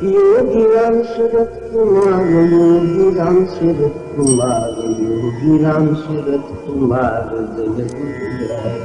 योगीराम सूरत कुमार, योगीराम सूरत कुमार, योगीराम सूरत कुमार जय गुरुराय।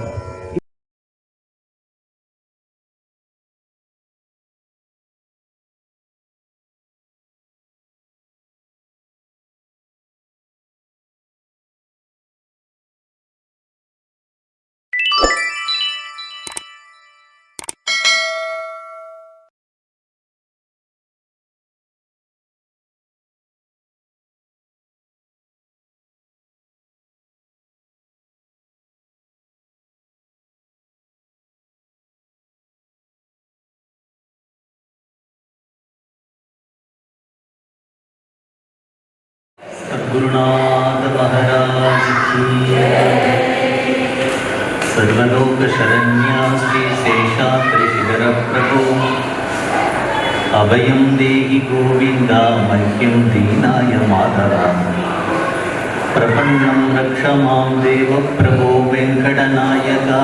गुरुनाथ महाराज की सर्वलोक शरण्या श्री शेषाद्रि शिखर प्रभो अभयं देहि गोविंदा मह्यं दीनाय माधव प्रपन्नं रक्ष मां देव प्रभो वेङ्कटनायका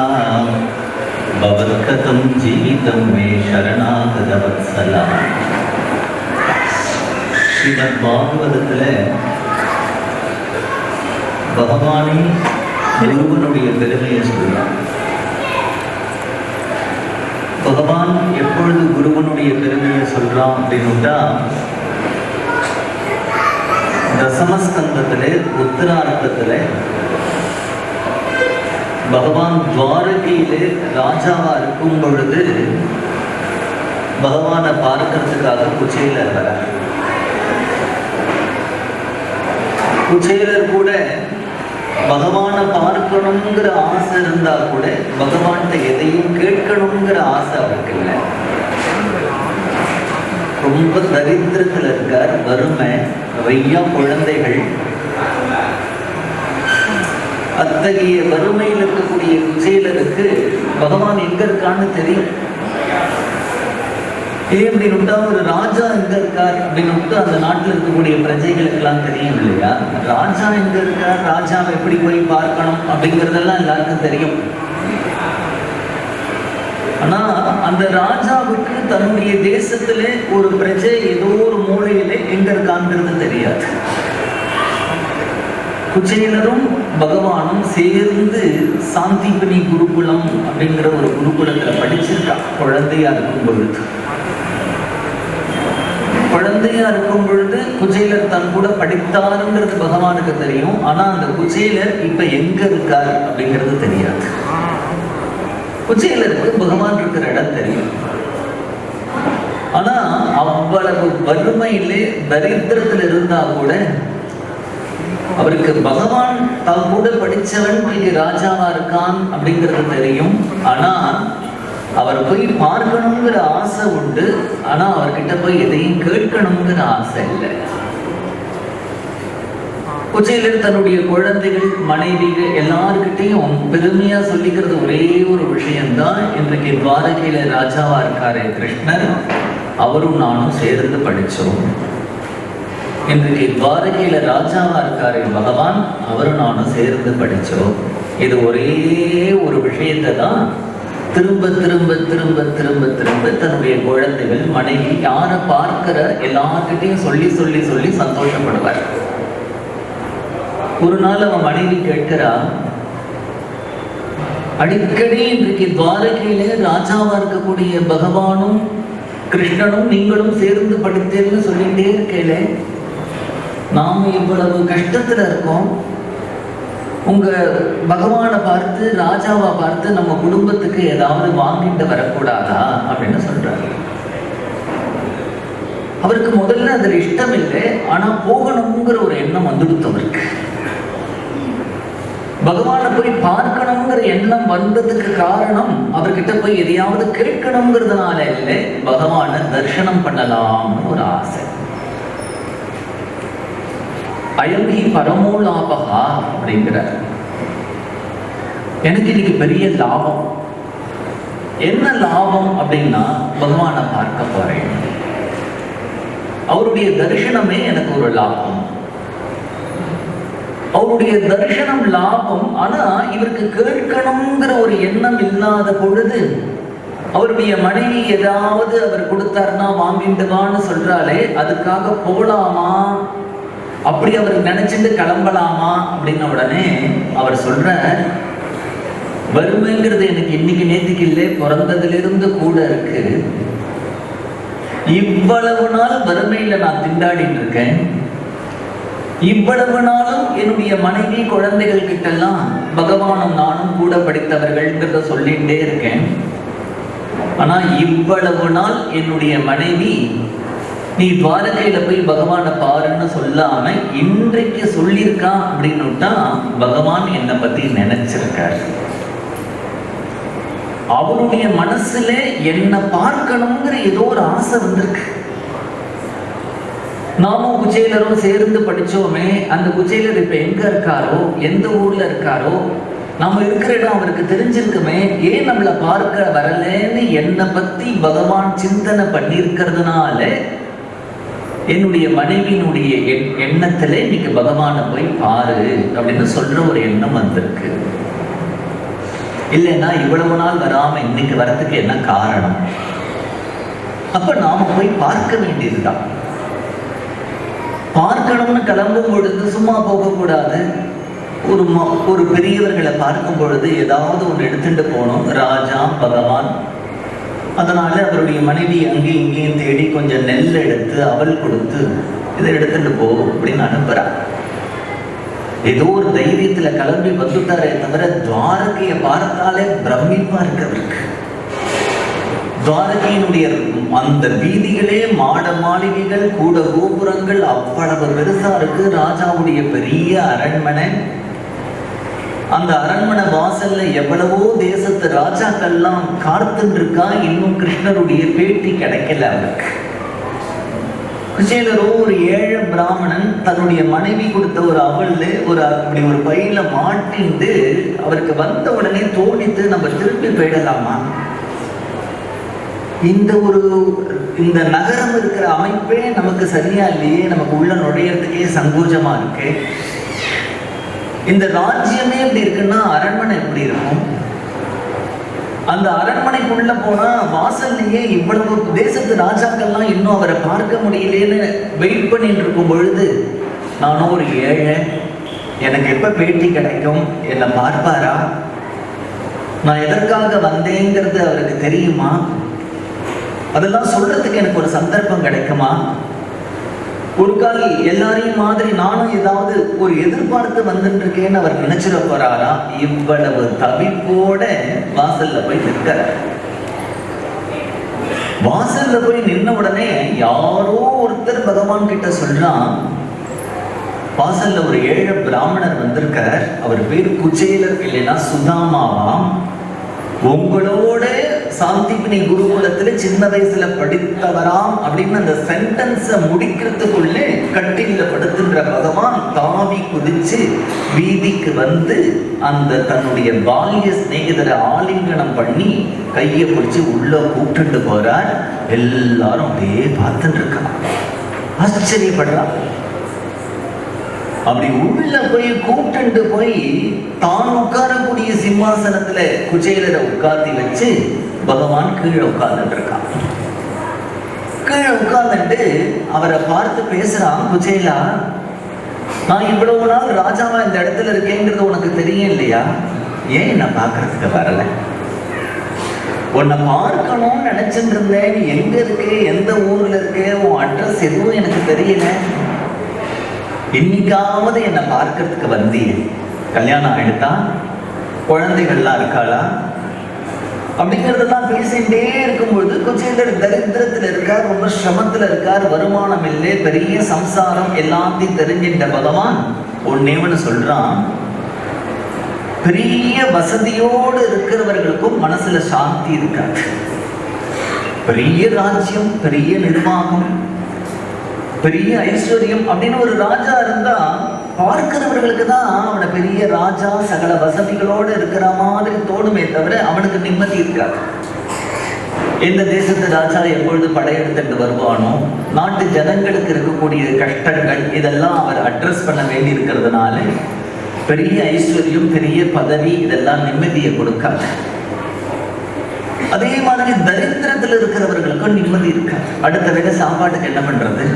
भवत्कथं जीवितं मे शरणागतवत्सला। श्रीमद् भागवतத்தில் பகவானே குருவனுடைய பெருமையை சொல்றார். பகவான் எப்பொழுது குருவனுடைய பெருமையை சொல்றான் அப்படின்னுட்டா, தசமஸ்கந்தத்திலே உத்தரார்த்தத்திலே பகவான் துவாரகையிலே ராஜாவா இருக்கும் பொழுது பகவானை பார்க்கறதுக்காக குச்சேலர் வரார். குச்சேலர் கூட பகவானை பார்க்கணுங்கிற ஆசை இருந்தா கூட பகவான்கிட்ட எதையும் கேட்கணுங்கிற ஆசை அவருக்கு இல்லை. ரொம்ப தரித்திரத்தில் இருக்கார், வறுமை, நிறைய குழந்தைகள். அத்தகைய வறுமையில் இருக்கக்கூடிய குச்சேலருக்கு பகவான் எங்க இருக்கான்னு தெரியும். அப்படின்னுட்டா ஒரு ராஜா எங்க இருக்கார் அப்படின்னுட்டு அந்த நாட்டில் இருக்கக்கூடிய பிரஜைகளுக்கு எல்லாம் தெரியும் இல்லையா? ராஜா எங்க இருக்கார், ராஜாவை எப்படி போய் பார்க்கணும் அப்படிங்கிறதெல்லாம் எல்லாருக்கும் தெரியும். ஆனா அந்த ராஜாவுக்கு தன்னுடைய தேசத்திலே ஒரு பிரஜை ஏதோ ஒரு மூலையிலே எங்க இருக்காங்கிறது தெரியாது. குச்சேலரும் பகவானும் சேர்ந்து சாந்திபனி குருகுலம் அப்படிங்கிற ஒரு குருகுலத்துல படிச்சிருக்கா குழந்தையா இருக்கும் பொழுது. குழந்தையா இருக்கும் பொழுது குச்சேலர் தன் கூட படித்தாருங்கிறது பகவானுக்கு தெரியும். ஆனா அந்த குச்சேலர் இப்ப எங்க இருக்கார் அப்படிங்கிறது தெரியாது. குச்சேலருக்கு பகவான் இருக்கிற இடம் தெரியும். ஆனா அவ்வளவு வறுமையிலே தரித்திரத்தில் இருந்தா கூட அவருக்கு பகவான் தான் கூட படிச்சவன் ராஜாவா இருக்கான் அப்படிங்கிறது தெரியும். ஆனா அவர் போய் பார்க்கணுங்கிற ஆசை உண்டு. ஆனா அவர்கிட்ட போய் எதையும் கேட்கணுங்கிற ஆசை இல்லை. குச்சேலர் தன்னுடைய குழந்தைகள், மனைவிகள் எல்லார்கிட்டையும் பெருமையா சொல்லிக்கிறது ஒரே ஒரு விஷயம்தான், இன்றைக்கு துவாரகையில ராஜாவா இருக்காரே கிருஷ்ணர், அவரும் நானும் சேர்ந்து படிச்சோம். இன்றைக்கு துவாரகையில ராஜாவா இருக்காரே பகவான், அவரும் நானும் சேர்ந்து படிச்சோம். இது ஒரே ஒரு விஷயத்தை தான் திரும்ப திரும்ப திரும்ப திரும்ப திரும்ப தன்னுடைய குழந்தைகள், மனைவி, யாரை பார்க்கிற எல்லார்கிட்டையும் சொல்லி சொல்லி சொல்லி சந்தோஷப்படுவார். ஒரு நாள் அவன் மனைவி கேட்கிறா, அடிக்கடி இன்றைக்கு துவாரகையிலே ராஜாவா இருக்கக்கூடிய பகவானும் கிருஷ்ணனும் நீங்களும் சேர்ந்து படித்தேன்னு சொல்லிட்டே இருக்கேளே, நாம இவ்வளவு கஷ்டத்துல இருக்கோம், உங்க பகவானை பார்த்து ராஜாவா பார்த்து நம்ம குடும்பத்துக்கு ஏதாவது வாங்கிட்டு வரக்கூடாதா அப்படின்னு சொல்றாரு. அவருக்கு முதல்ல அதுல இஷ்டம் இல்லை. ஆனா போகணுங்கிற ஒரு எண்ணம் வந்துடுத்து அவருக்கு. பகவானை போய் பார்க்கணுங்கிற எண்ணம் வந்ததுக்கு காரணம் அவர்கிட்ட போய் எதையாவது கேட்கணுங்கிறதுனால இல்லை, பகவானை தரிசனம் பண்ணலாம்னு ஒரு ஆசை. அயல்கி பரமோலாபகா அப்படிங்கிறார். எனக்கு இன்னைக்கு பெரிய லாபம். என்ன லாபம் அப்படின்னா, பகவானை பார்க்க போறேன், அவருடைய தரிசனமே எனக்கு ஒரு லாபம். அவருடைய தரிசனம் லாபம். ஆனா இவருக்கு கேட்கணுங்கிற ஒரு எண்ணம் இல்லாத பொழுது அவருடைய மனைவி ஏதாவது அவர் கொடுத்தாருன்னா வாங்கிட்டு வான்னு சொல்றாலே அதுக்காக போகலாமா, அப்படி அவர் நினைச்சிட்டு கிளம்பலாமா அப்படின்ன உடனே அவர் சொல்ற, வறுமைங்கிறது எனக்கு இன்னைக்கு நேற்றுக்கு இல்லை, பிறந்ததிலிருந்து கூட இருக்கு. இவ்வளவு நாள் வறுமையில நான் திண்டாடிட்டு இருக்கேன். இவ்வளவு நாளும் என்னுடைய மனைவி குழந்தைகள் கிட்டெல்லாம் பகவானும் நானும் கூட படித்தவர்கள்ங்கிறத சொல்லிட்டே இருக்கேன். ஆனா இவ்வளவு நாள் என்னுடைய மனைவி நீ துவாரகையில போய் பகவானை பாருன்னு சொல்லாம இன்றைக்கு சொல்லியிருக்கா அப்படின்னுட்டா பகவான் என்னை பத்தி நினைச்சிருக்காரு. அவருடைய மனசுல என்ன பார்க்கணுங்கிற ஏதோ ஒரு ஆசை வந்திருக்கு. நாமும் குச்சேலரும் சேர்ந்து படிச்சோமே, அந்த குச்சேலர் இப்ப எங்க இருக்காரோ, எந்த ஊர்ல இருக்காரோ, நம்ம இருக்கிற இடம் அவருக்கு தெரிஞ்சிருக்குமே, ஏன் நம்மளை பார்க்க வரலன்னு என்னை பத்தி பகவான் சிந்தனை பண்ணியிருக்கிறதுனால என்னுடைய மனைவியினுடைய எண்ணத்துல இன்னைக்கு பகவானை போய் பாரு அப்படின்னு சொல்ற ஒரு எண்ணம் வந்திருக்கு. இல்லைன்னா இவ்வளவு நாள் வராம இன்னைக்கு வரத்துக்கு என்ன காரணம்? அப்ப நாம போய் பார்க்க வேண்டியதுதான். பார்க்கணும்னு கிளம்பும் பொழுது சும்மா போகக்கூடாது. ஒரு பெரியவர்களை பார்க்கும் பொழுது ஏதாவது ஒன்று எடுத்துட்டு போகணும். ராஜா பகவான் அதனால அவருடைய மனைவி அங்கேயும் இங்கேயும் தேடி கொஞ்சம் நெல் எடுத்து அவல் கொடுத்து இதை எடுத்துட்டு போ அப்படின்னு அனுப்புறார். ஏதோ ஒரு தைரியத்துல கிளம்பி வந்துட்டாரே தவிர துவாரகையை பார்த்தாலே பிரமிப்பா இருக்கவருக்கு. துவாரகையினுடைய அந்த வீதிகளே மாட மாளிகைகள், கூட கோபுரங்கள் அவ்வளவு பெருசா இருக்கு. ராஜாவுடைய பெரிய அரண்மனை, அந்த அரண்மனை வாசல்ல எவ்வளவோ தேசத்து ராஜாக்கள்லாம் காத்துட்டு இருக்கா. இன்னும் கிருஷ்ணருடைய பேட்டி கிடைக்கல அவருக்கு. குச்சேலரோ ஒரு ஏழை பிராமணன் தன்னுடைய மனைவி கொடுத்த ஒரு அவல்ல அப்படி ஒரு பையில மாட்டிண்டு அவருக்கு வந்த உடனே தோணித்து நம்ம திருப்பி போயிடலாமா, இந்த நகரம் இருக்கிற அமைப்பே நமக்கு சரியா இல்லையே, நமக்கு உள்ள நுழையறதுக்கே சங்கோஜமா இருக்கு. இந்த ராஜ்யமே எப்படி இருக்குன்னா அரண்மனை எப்படி இருக்கும்? அந்த அரண்மனைக்குள்ள போனா வாசல்லையே இவ்வளவு தேசத்து ராஜாக்கள்லாம் இன்னும் அவரை பார்க்க முடியலன்னு வெயிட் பண்ணிட்டு இருக்கும் பொழுது, நானும் ஒரு ஏழை, எனக்கு எப்ப பேட்டி கிடைக்கும், என்னை பார்ப்பாரா, நான் எதற்காக வந்தேங்கிறது அவருக்கு தெரியுமா, அதெல்லாம் சொல்றதுக்கு எனக்கு ஒரு சந்தர்ப்பம் கிடைக்குமா, ஒரு கால் எல்லாரையும் மாதிரி நானும் ஏதாவது ஒரு எதிர்பார்த்து வந்துட்டு இருக்கேன்னு அவர் நினைச்சிட போறாரா? இவ்வளவு தவிப்போட வாசல்ல போய் நிற்கிற. வாசல்ல போய் நின்ன உடனே யாரோ ஒருத்தர் பகவான் கிட்ட சொல்றான். வாசல்ல ஒரு ஏழை பிராமணர் வந்திருக்கார். அவர் பேர் குச்சேலர், இல்லைன்னா சுதாமாவாம். உங்களோட சாந்திபினி குருகுலத்துல சின்ன வயசுல படித்தவராம் அப்படின்னு அந்த சென்டென்ஸை முடிக்கிறதுக்குள்ளே கட்டில படுத்துன்ற பகவான் தாவி குதிச்சு வீதிக்கு வந்து அந்த தன்னுடைய பால்ய சிநேகிதரை ஆலிங்கனம் பண்ணி கையை பிடிச்சு உள்ள கூப்பிட்டு போறார். எல்லாரும் அப்படியே பார்த்துட்டு இருக்கான், ஆச்சரியப்படுறான். அப்படி உள்ள போய் கூப்பிட்டு போய் தான் உட்காரக்கூடிய சிம்மாசனத்துல குச்சேலரை உட்கார்த்தி வச்சு பகவான் கீழே உட்கார்ந்துட்டு இருக்கான். கீழே உட்கார்ந்துட்டு அவரை பார்த்து பேசுறான். குச்சேலா, நான் இவ்வளவு நாள் ராஜாவா இந்த இடத்துல இருக்கேங்கிறது உனக்கு தெரியும் இல்லையா? ஏன் நான் பார்க்கறதுக்கு வரல? உன்னை பார்க்கணும்னு நினைச்சிட்டு இருந்தேன். எங்க இருக்கு, எந்த ஊர்ல இருக்கு, உன் அட்ரஸ் எதுவும் எனக்கு தெரியல. இன்னைக்காவது என்னை பார்க்கறதுக்கு வந்தீங்க. கல்யாணம் ஆயிடுதா, குழந்தைகள்லாம் இருக்காளா அப்படிங்கிறதெல்லாம் பேசிட்டே இருக்கும்பொழுது குச்சேலர் தரித்திரத்துல இருக்கார், ரொம்ப சிரமத்துல இருக்கார், வருமானம் இல்லை, பெரிய சம்சாரம், எல்லாத்தையும் தெரிஞ்சின்ற பகவான் ஒன்னேவன்னு சொல்றான். பெரிய வசதியோடு இருக்கிறவர்களுக்கும் மனசுல சாந்தி இருக்காது. பெரிய ராஜ்யம், பெரிய நிர்வாகம், பெரிய ஐஸ்வர்யம் அப்படின்னு ஒரு ராஜா இருந்தா பார்க்கிறவர்களுக்கு தான் அவனை பெரிய ராஜா சகல வசதிகளோடு இருக்கிற மாதிரி தோணுமே தவிர அவனுக்கு நிம்மதி இருக்காது. எந்த தேசத்து ராஜா எப்பொழுது படையெடுத்துட்டு வருவானோ, நாட்டு ஜனங்களுக்கு இருக்கக்கூடிய கஷ்டங்கள் இதெல்லாம் அவர் அட்ரஸ் பண்ண வேண்டி இருக்கிறதுனால பெரிய ஐஸ்வர்யம், பெரிய பதவி இதெல்லாம் நிம்மதியை கொடுக்காது. அதே மாதிரி தரித்திரத்தில் இருக்கிறவர்களுக்கும் நிம்மதி இருக்கு. அடுத்த வேலை சாப்பாட்டுக்கு என்ன பண்றது,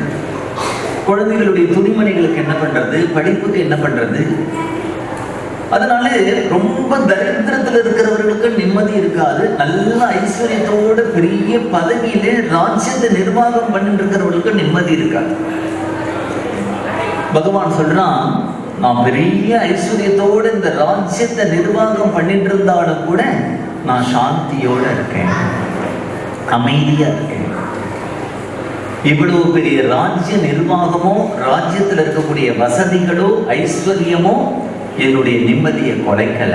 குழந்தைகளுடைய துணிமணிகளுக்கு என்ன பண்றது, படிப்புக்கு என்ன பண்றது. அதனால ரொம்ப தரித்திரத்தில் இருக்கிறவர்களுக்கு நிம்மதி இருக்காது. நல்ல ஐஸ்வர்யத்தோட பெரிய பதவியிலே ராஜ்யத்தை நிர்வாகம் பண்ணிட்டு இருக்கிறவர்களுக்கு நிம்மதி இருக்காது. பகவான் சொல்றான், நான் பெரிய ஐஸ்வர்யத்தோட இந்த ராஜ்யத்தை நிர்வாகம் பண்ணிட்டு இருந்தாலும் கூட நான் சாந்தியோட இருக்கேன், அமைதியா இருக்கேன். இவ்வளவு பெரிய ராஜ்ய நிர்வாகமோ, ராஜ்யத்தில் இருக்கக்கூடிய வசதிகளோ, ஐஸ்வர்யமோ என்னுடைய நிம்மதியை குலைக்கல.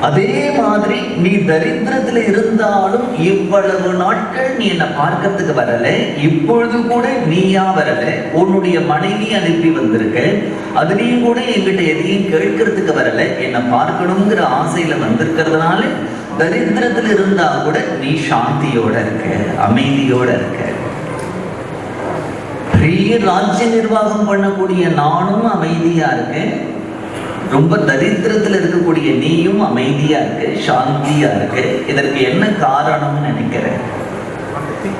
அதே மாதிரி நீ தரித்திரத்துல இருந்தாலும் இவ்வளவு நாட்கள் நீ என்ன பார்க்கறதுக்கு வரல, இப்பொழுது கூட நீயா வரல, உன்னுடைய மனைவி அனுப்பி வந்திருக்க, அதுலயும் கூட என்கிட்ட எதையும் கேட்கறதுக்கு வரல, என்ன பார்க்கணுங்கிற ஆசையில வந்திருக்கிறதுனால தரித்திரத்துல இருந்தா கூட நீ சாந்தியோட இருக்க, அமைதியோட இருக்க. பெரிய ராஜ்ய நிர்வாகம் பண்ணக்கூடிய நானும் அமைதியா இருக்கேன், ரொம்ப தரித்திரத்துல இருக்கக்கூடிய நீயும் அமைதியா இருக்க, சாந்தியா இருக்க. இதற்கு என்ன காரணம்னு நினைக்கிறேன்?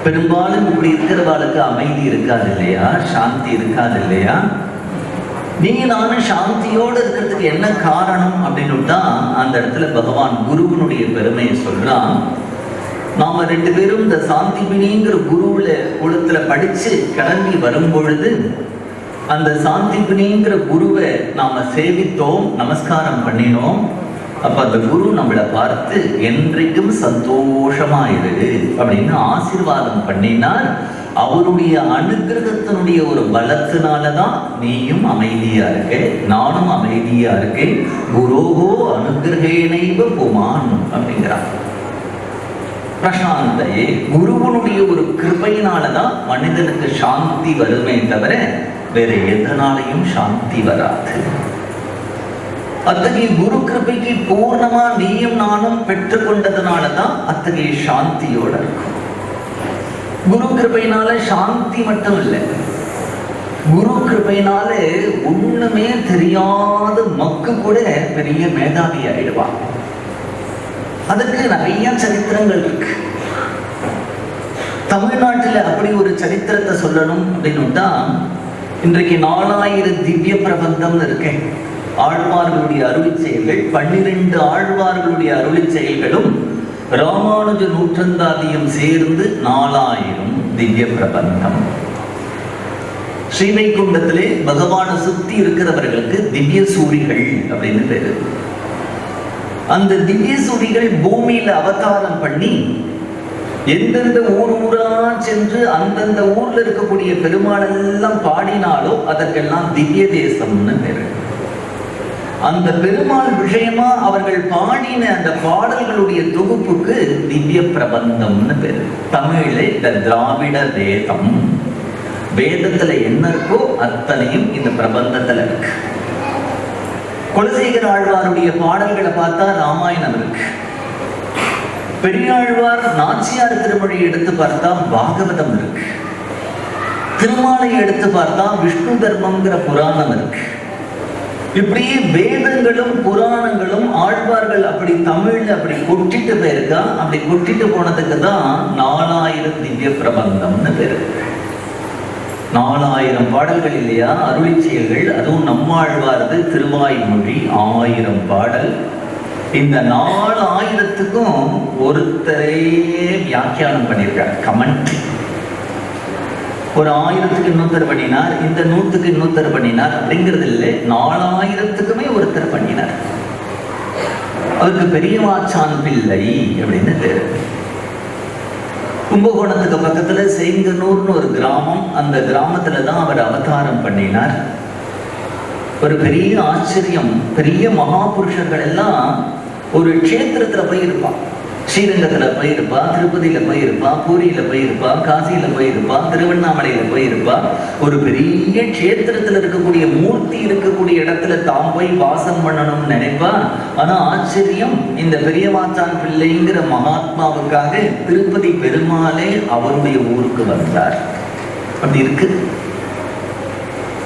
பெரும்பாலும் இப்படி இருக்கிறவாளுக்கு அமைதி இருக்காது இல்லையா, சாந்தி இருக்காது இல்லையா. நீங்க நானும் சாந்தியோடு இருக்கிறதுக்கு என்ன காரணம் அப்படின்னு தான் அந்த இடத்துல பகவான் குருவனுடைய பெருமையை சொல்றான். நாம 2 பேரும் இந்த சாந்திபினிங்கிற குருவுல குளத்துல படிச்சு கிளம்பி வரும் பொழுது அந்த சாந்திபினிங்கிற குருவை நாம சேவித்தோம், நமஸ்காரம் பண்ணினோம். அப்ப அந்த குரு நம்மளை பார்த்து என்றைக்கும் சந்தோஷமா இரு அப்படின்னு ஆசீர்வாதம் பண்ணினார். அவருடைய அனுகிரகத்தினுடைய ஒரு பலத்தினாலதான் நீயும் அமைதியா இருக்க, நானும் அமைதியா இருக்கேன். குரோகோ அனுகிரகேனைவ புமான் அப்படிங்கிறார். பிரசாந்தையே, குருவனுடைய ஒரு கிருபையினாலதான் மனிதனுக்கு சாந்தி வருமே தவிர வேற எதனாலையும் சாந்தி வராது. அத்தகைய குரு கிருபைக்கு பூர்ணமா நீயும் நானும் பெற்றுக்கொண்டதுனாலதான் அத்தகைய சாந்தியோட இருக்கும். குரு கிருபையினால சாந்தி மட்டும் இல்லை, குரு கிருபையினால ஒண்ணுமே தெரியாத மக்கு கூட பெரிய மேதாவி ஆயிடுவான். அதுக்கு நிறைய சரித்திரங்கள் இருக்கு. தமிழ்நாட்டில் அப்படி ஒரு சரித்திரத்தை சொல்லணும் அப்படின்னுட்டா, இன்றைக்கு 4000 திவ்ய பிரபந்தம் இருக்கேன். ஆழ்வார்களுடைய அருளி செயல்கள், 12 ஆழ்வார்களுடைய அருளி செயல்களும் ராமானுஜ நூற்றந்தாதியும் சேர்ந்து 4000 திவ்ய பிரபந்தம். ஸ்ரீவைகுண்டத்திலே பகவானை சுத்தி இருக்கிறவர்களுக்கு திவ்ய சூரிகள் அப்படின்னு பேரு. அந்த திவ்ய சூரிகள் பூமியில அவதாரம் பண்ணி எந்தெந்த ஊரா சென்று அந்தந்த ஊர்ல இருக்கக்கூடிய பெருமாள் எல்லாம் பாடினாலோ அதற்கெல்லாம் திவ்ய தேசம்னு பேரு. அந்த பெருமாள் விஷயமா அவர்கள் பாடின அந்த பாடல்களுடைய தொகுப்புக்கு திவ்ய பிரபந்தம்னு பேரு. தமிழ்ல இந்த திராவிட வேதம், வேதத்துல என்ன இருக்கோ அத்தனையும் இந்த பிரபந்தத்துல இருக்கு. குலசேகர ஆழ்வாருடைய பாடல்களை பார்த்தா ராமாயணம் இருக்கு. பெரியாழ்வார் நாச்சியார் திருமொழி எடுத்து பார்த்தா பாகவதம் இருக்கு. திருமாலை எடுத்து பார்த்தா விஷ்ணு தர்மம்ங்கிற புராணம் இருக்கு. இப்படியே வேதங்களும் புராணங்களும் ஆழ்வார்கள் அப்படி தமிழ்ல அப்படி கொட்டிட்டு போயிருக்கா. அப்படி கொட்டிட்டு போனதுக்கு தான் 4000 திவ்ய பிரபந்தம்னு பேரு. 4000 பாடல்கள் இல்லையா, அருளி செயல்கள். அதுவும் நம்மாழ்வாரது திருவாய்மொழி 1000 பாடல். இந்த 4000த்துக்கும் ஒருத்தரே வியாக்கியானம் பண்ணியிருக்கார், கமெண்ட்ரி. ஒரு 1000த்துக்கு இன்னொருத்தர் பண்ணினார், இந்த 100க்கு இன்னொருத்தர் பண்ணினார் அப்படிங்கிறது இல்லை, 4000த்துக்குமே ஒருத்தர் பண்ணினார். அவருக்கு பெரியவாச்சான் பிள்ளை அப்படின்னு பேரு. கும்பகோணத்துக்கு பக்கத்துல செங்கனூர்னு ஒரு கிராமம். அந்த கிராமத்துல தான் அவர் அவதாரம் பண்ணினார். ஒரு பெரிய ஆச்சரியம், பெரிய மகாபுருஷர்கள் எல்லாம் ஒரு க்ஷேத்திரத்துல போயிருப்பான். ஸ்ரீரங்கத்துல போயிருப்பா, திருப்பதியில போயிருப்பா, பூரியில போயிருப்பா, காசியில போயிருப்பா, திருவண்ணாமலையில போயிருப்பா. ஒரு பெரிய க்ஷேத்திரத்துல இருக்கக்கூடிய மூர்த்தி இருக்கக்கூடிய இடத்துல தாம் போய் வாசம் பண்ணணும்னு நினைப்பா. ஆனா ஆச்சரியம், இந்த பெரியவாச்சான் பிள்ளைங்கிற மகாத்மாவுக்காக திருப்பதி பெருமாளே அவருடைய ஊருக்கு வந்தார். அப்படி இருக்கு.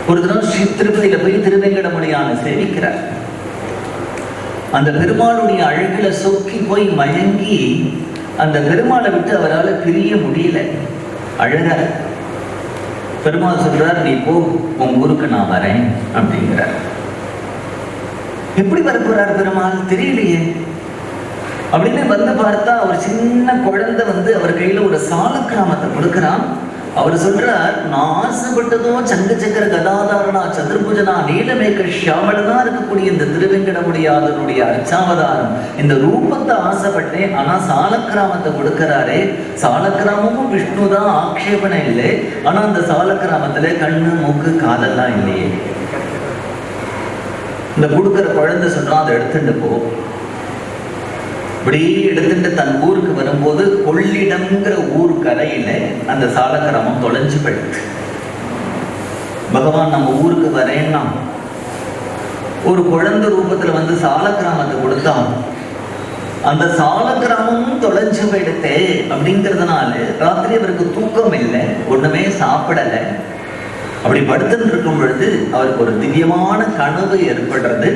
ஒரு தினம் ஸ்ரீ திருப்பதியில போய் திருவேங்கடமுடியான சேவிக்கிறார். அந்த பெருமாளுடைய அழகுல சொக்கி போய் மயங்கி அந்த பெருமாளை விட்டு அவரால் பிரிய முடியல. அழகார். பெருமாள் சொல்றார், நீ போ, உன் ஊருக்கு நான் வரேன் அப்படிங்கிறார். எப்படி வர போறார் பெருமாள் தெரியலையே. அப்படின்னு வந்து பார்த்தா அவர் சின்ன குழந்தை அவர் கையில ஒரு சாலக்கிராமத்தை கொடுக்கிறான். அவர் சொல்றார், நான் ஆசைப்பட்டதும் சங்க சக்கர கதாதாரணா சதுர்புஜனா நீலமேக ஷியாமலனா இருக்கக்கூடிய இந்த திருவெங்கடமுடியாதனுடைய அர்ச்சாவதாரம், இந்த ரூபத்தை ஆசைப்பட்டேன். ஆனா சாலக்கிராமத்தை கொடுக்கிறாரே, சாலக்கிராமமும் விஷ்ணுதான், ஆக்ஷேபனை இல்லை. ஆனா அந்த சாலக்கிராமத்துல கண்ணு மூக்கு காதெல்லாம் இல்லையே. இந்த கொடுக்கிற குழந்தை சொல்றான், அதை எடுத்துட்டு போ. இப்படி எடுத்துட்டு தன் ஊருக்கு வரும்போது கொள்ளிடம்ங்கிற ஊர் கரையில அந்த சாலக்கிராமம் தொலைஞ்சு போயிடுது. பகவான் நம்ம ஊருக்கு வரேன்னா ஒரு குழந்தை ரூபத்துல சாலக்கிராமத்தை கொடுத்தான். அந்த சாலக்கிராமமும் தொலைஞ்சு போயிடுத்தே அப்படிங்கிறதுனால ராத்திரி அவருக்கு தூக்கம் இல்லை, ஒண்ணுமே சாப்பிடலை. அப்படி படுத்துட்டு இருக்கும் பொழுது அவருக்கு ஒரு திவ்யமான கனவு ஏற்படுறது.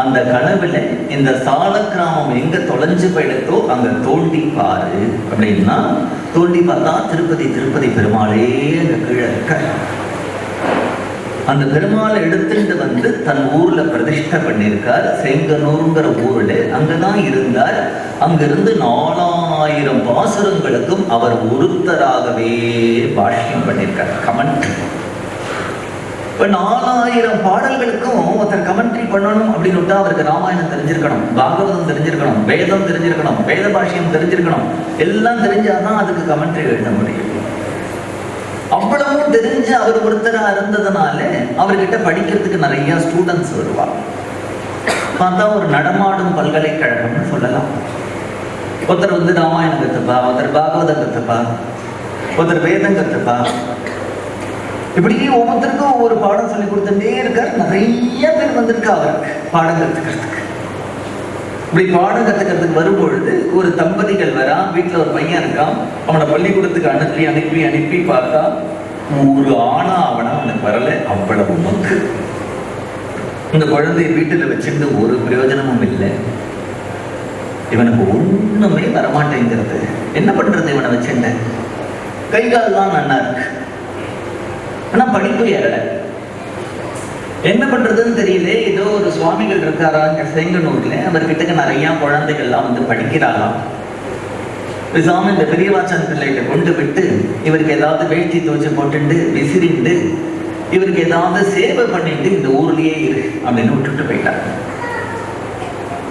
அந்த கனவுல இந்த சாலக்கிராமம் எங்க தொலைஞ்சு போயிடுத்தோ அங்க தோண்டி பாரு அப்படின்னா, தோண்டி பார்த்தா திருப்பதி பெருமாளே அங்க கீழே இருக்க. அந்த பெருமாளை எடுத்துட்டு தன் ஊர்ல பிரதிஷ்டை பண்ணியிருக்கார். செங்கனூர்ங்கிற ஊர்ல அங்கதான் இருந்தார். அங்கிருந்து 4000 பாசுரங்களுக்கும் அவர் ஒருத்தராகவே பாஷ்யம் பண்ணியிருக்கார், கமெண்ட். இப்ப 4000 பாடல்களுக்கும் ஒருத்தர் கமெண்ட்ரி பண்ணணும் அப்படின்னு அவருக்கு ராமாயணம் தெரிஞ்சிருக்கணும், பாகவதம் தெரிஞ்சிருக்கணும், வேதம் தெரிஞ்சிருக்கணும், வேத பாஷ்யம் தெரிஞ்சிருக்கணும். எல்லாம் தெரிஞ்சாதான் அதுக்கு கமெண்ட்ரி எழுத முடியும். அவ்வளவும் தெரிஞ்சு அவர் ஒருத்தரா இருந்ததுனால அவர்கிட்ட படிக்கிறதுக்கு நிறைய ஸ்டூடெண்ட்ஸ் வருவாங்க. பார்த்தா ஒரு நடமாடும் பல்கலைக்கழகம்னு சொல்லலாம். ஒருத்தர் ராமாயணம் கத்துப்பா, ஒருத்தர் பாகவதம் கத்துப்பா, ஒருத்தர் வேதம் கத்துப்பா. இப்படி ஒவ்வொருத்தருக்கும் ஒவ்வொரு பாடம் சொல்லி கொடுத்துட்டே இருக்கார். நிறைய பேர் வந்திருக்கா அவருக்கு பாடம் கத்துக்கிறதுக்கு. இப்படி பாடம் கத்துக்கிறதுக்கு வரும்பொழுது ஒரு தம்பதிகள் வரா. வீட்டுல ஒரு பையன் இருக்கான். அவனை பள்ளிக்கூடத்துக்கு அனுப்பி பார்த்தா ஒரு ஆணா அவனா அவனுக்கு வரல. அவ்வளவு மக்கு. இந்த குழந்தைய வீட்டுல வச்சுட்டு ஒரு பிரயோஜனமும் இல்லை. இவனுக்கு ஒண்ணுமே வரமாட்டேங்கிறது. என்ன பண்றது இவனை வச்சுட்ட? கை கால் தான் நல்லா இருக்கு, ஆனா படிப்பு ஏறல. என்ன பண்றதுன்னு தெரியல. ஏதோ ஒரு சுவாமிகள் இருக்காரா செங்கனூர்ல, அவர்கிட்ட நிறைய குழந்தைகள்லாம் படிக்கிறாராம். பேசாம இந்த பெரியவாச்சான் பிள்ளைகிட்ட கொண்டு விட்டு இவருக்கு ஏதாவது வேஷ்டி தோச்சு போட்டுட்டு விசிறிண்டு இவருக்கு ஏதாவது சேவை பண்ணிட்டு இந்த ஊர்லயே இரு அப்படின்னு விட்டுட்டு போயிட்டாங்க.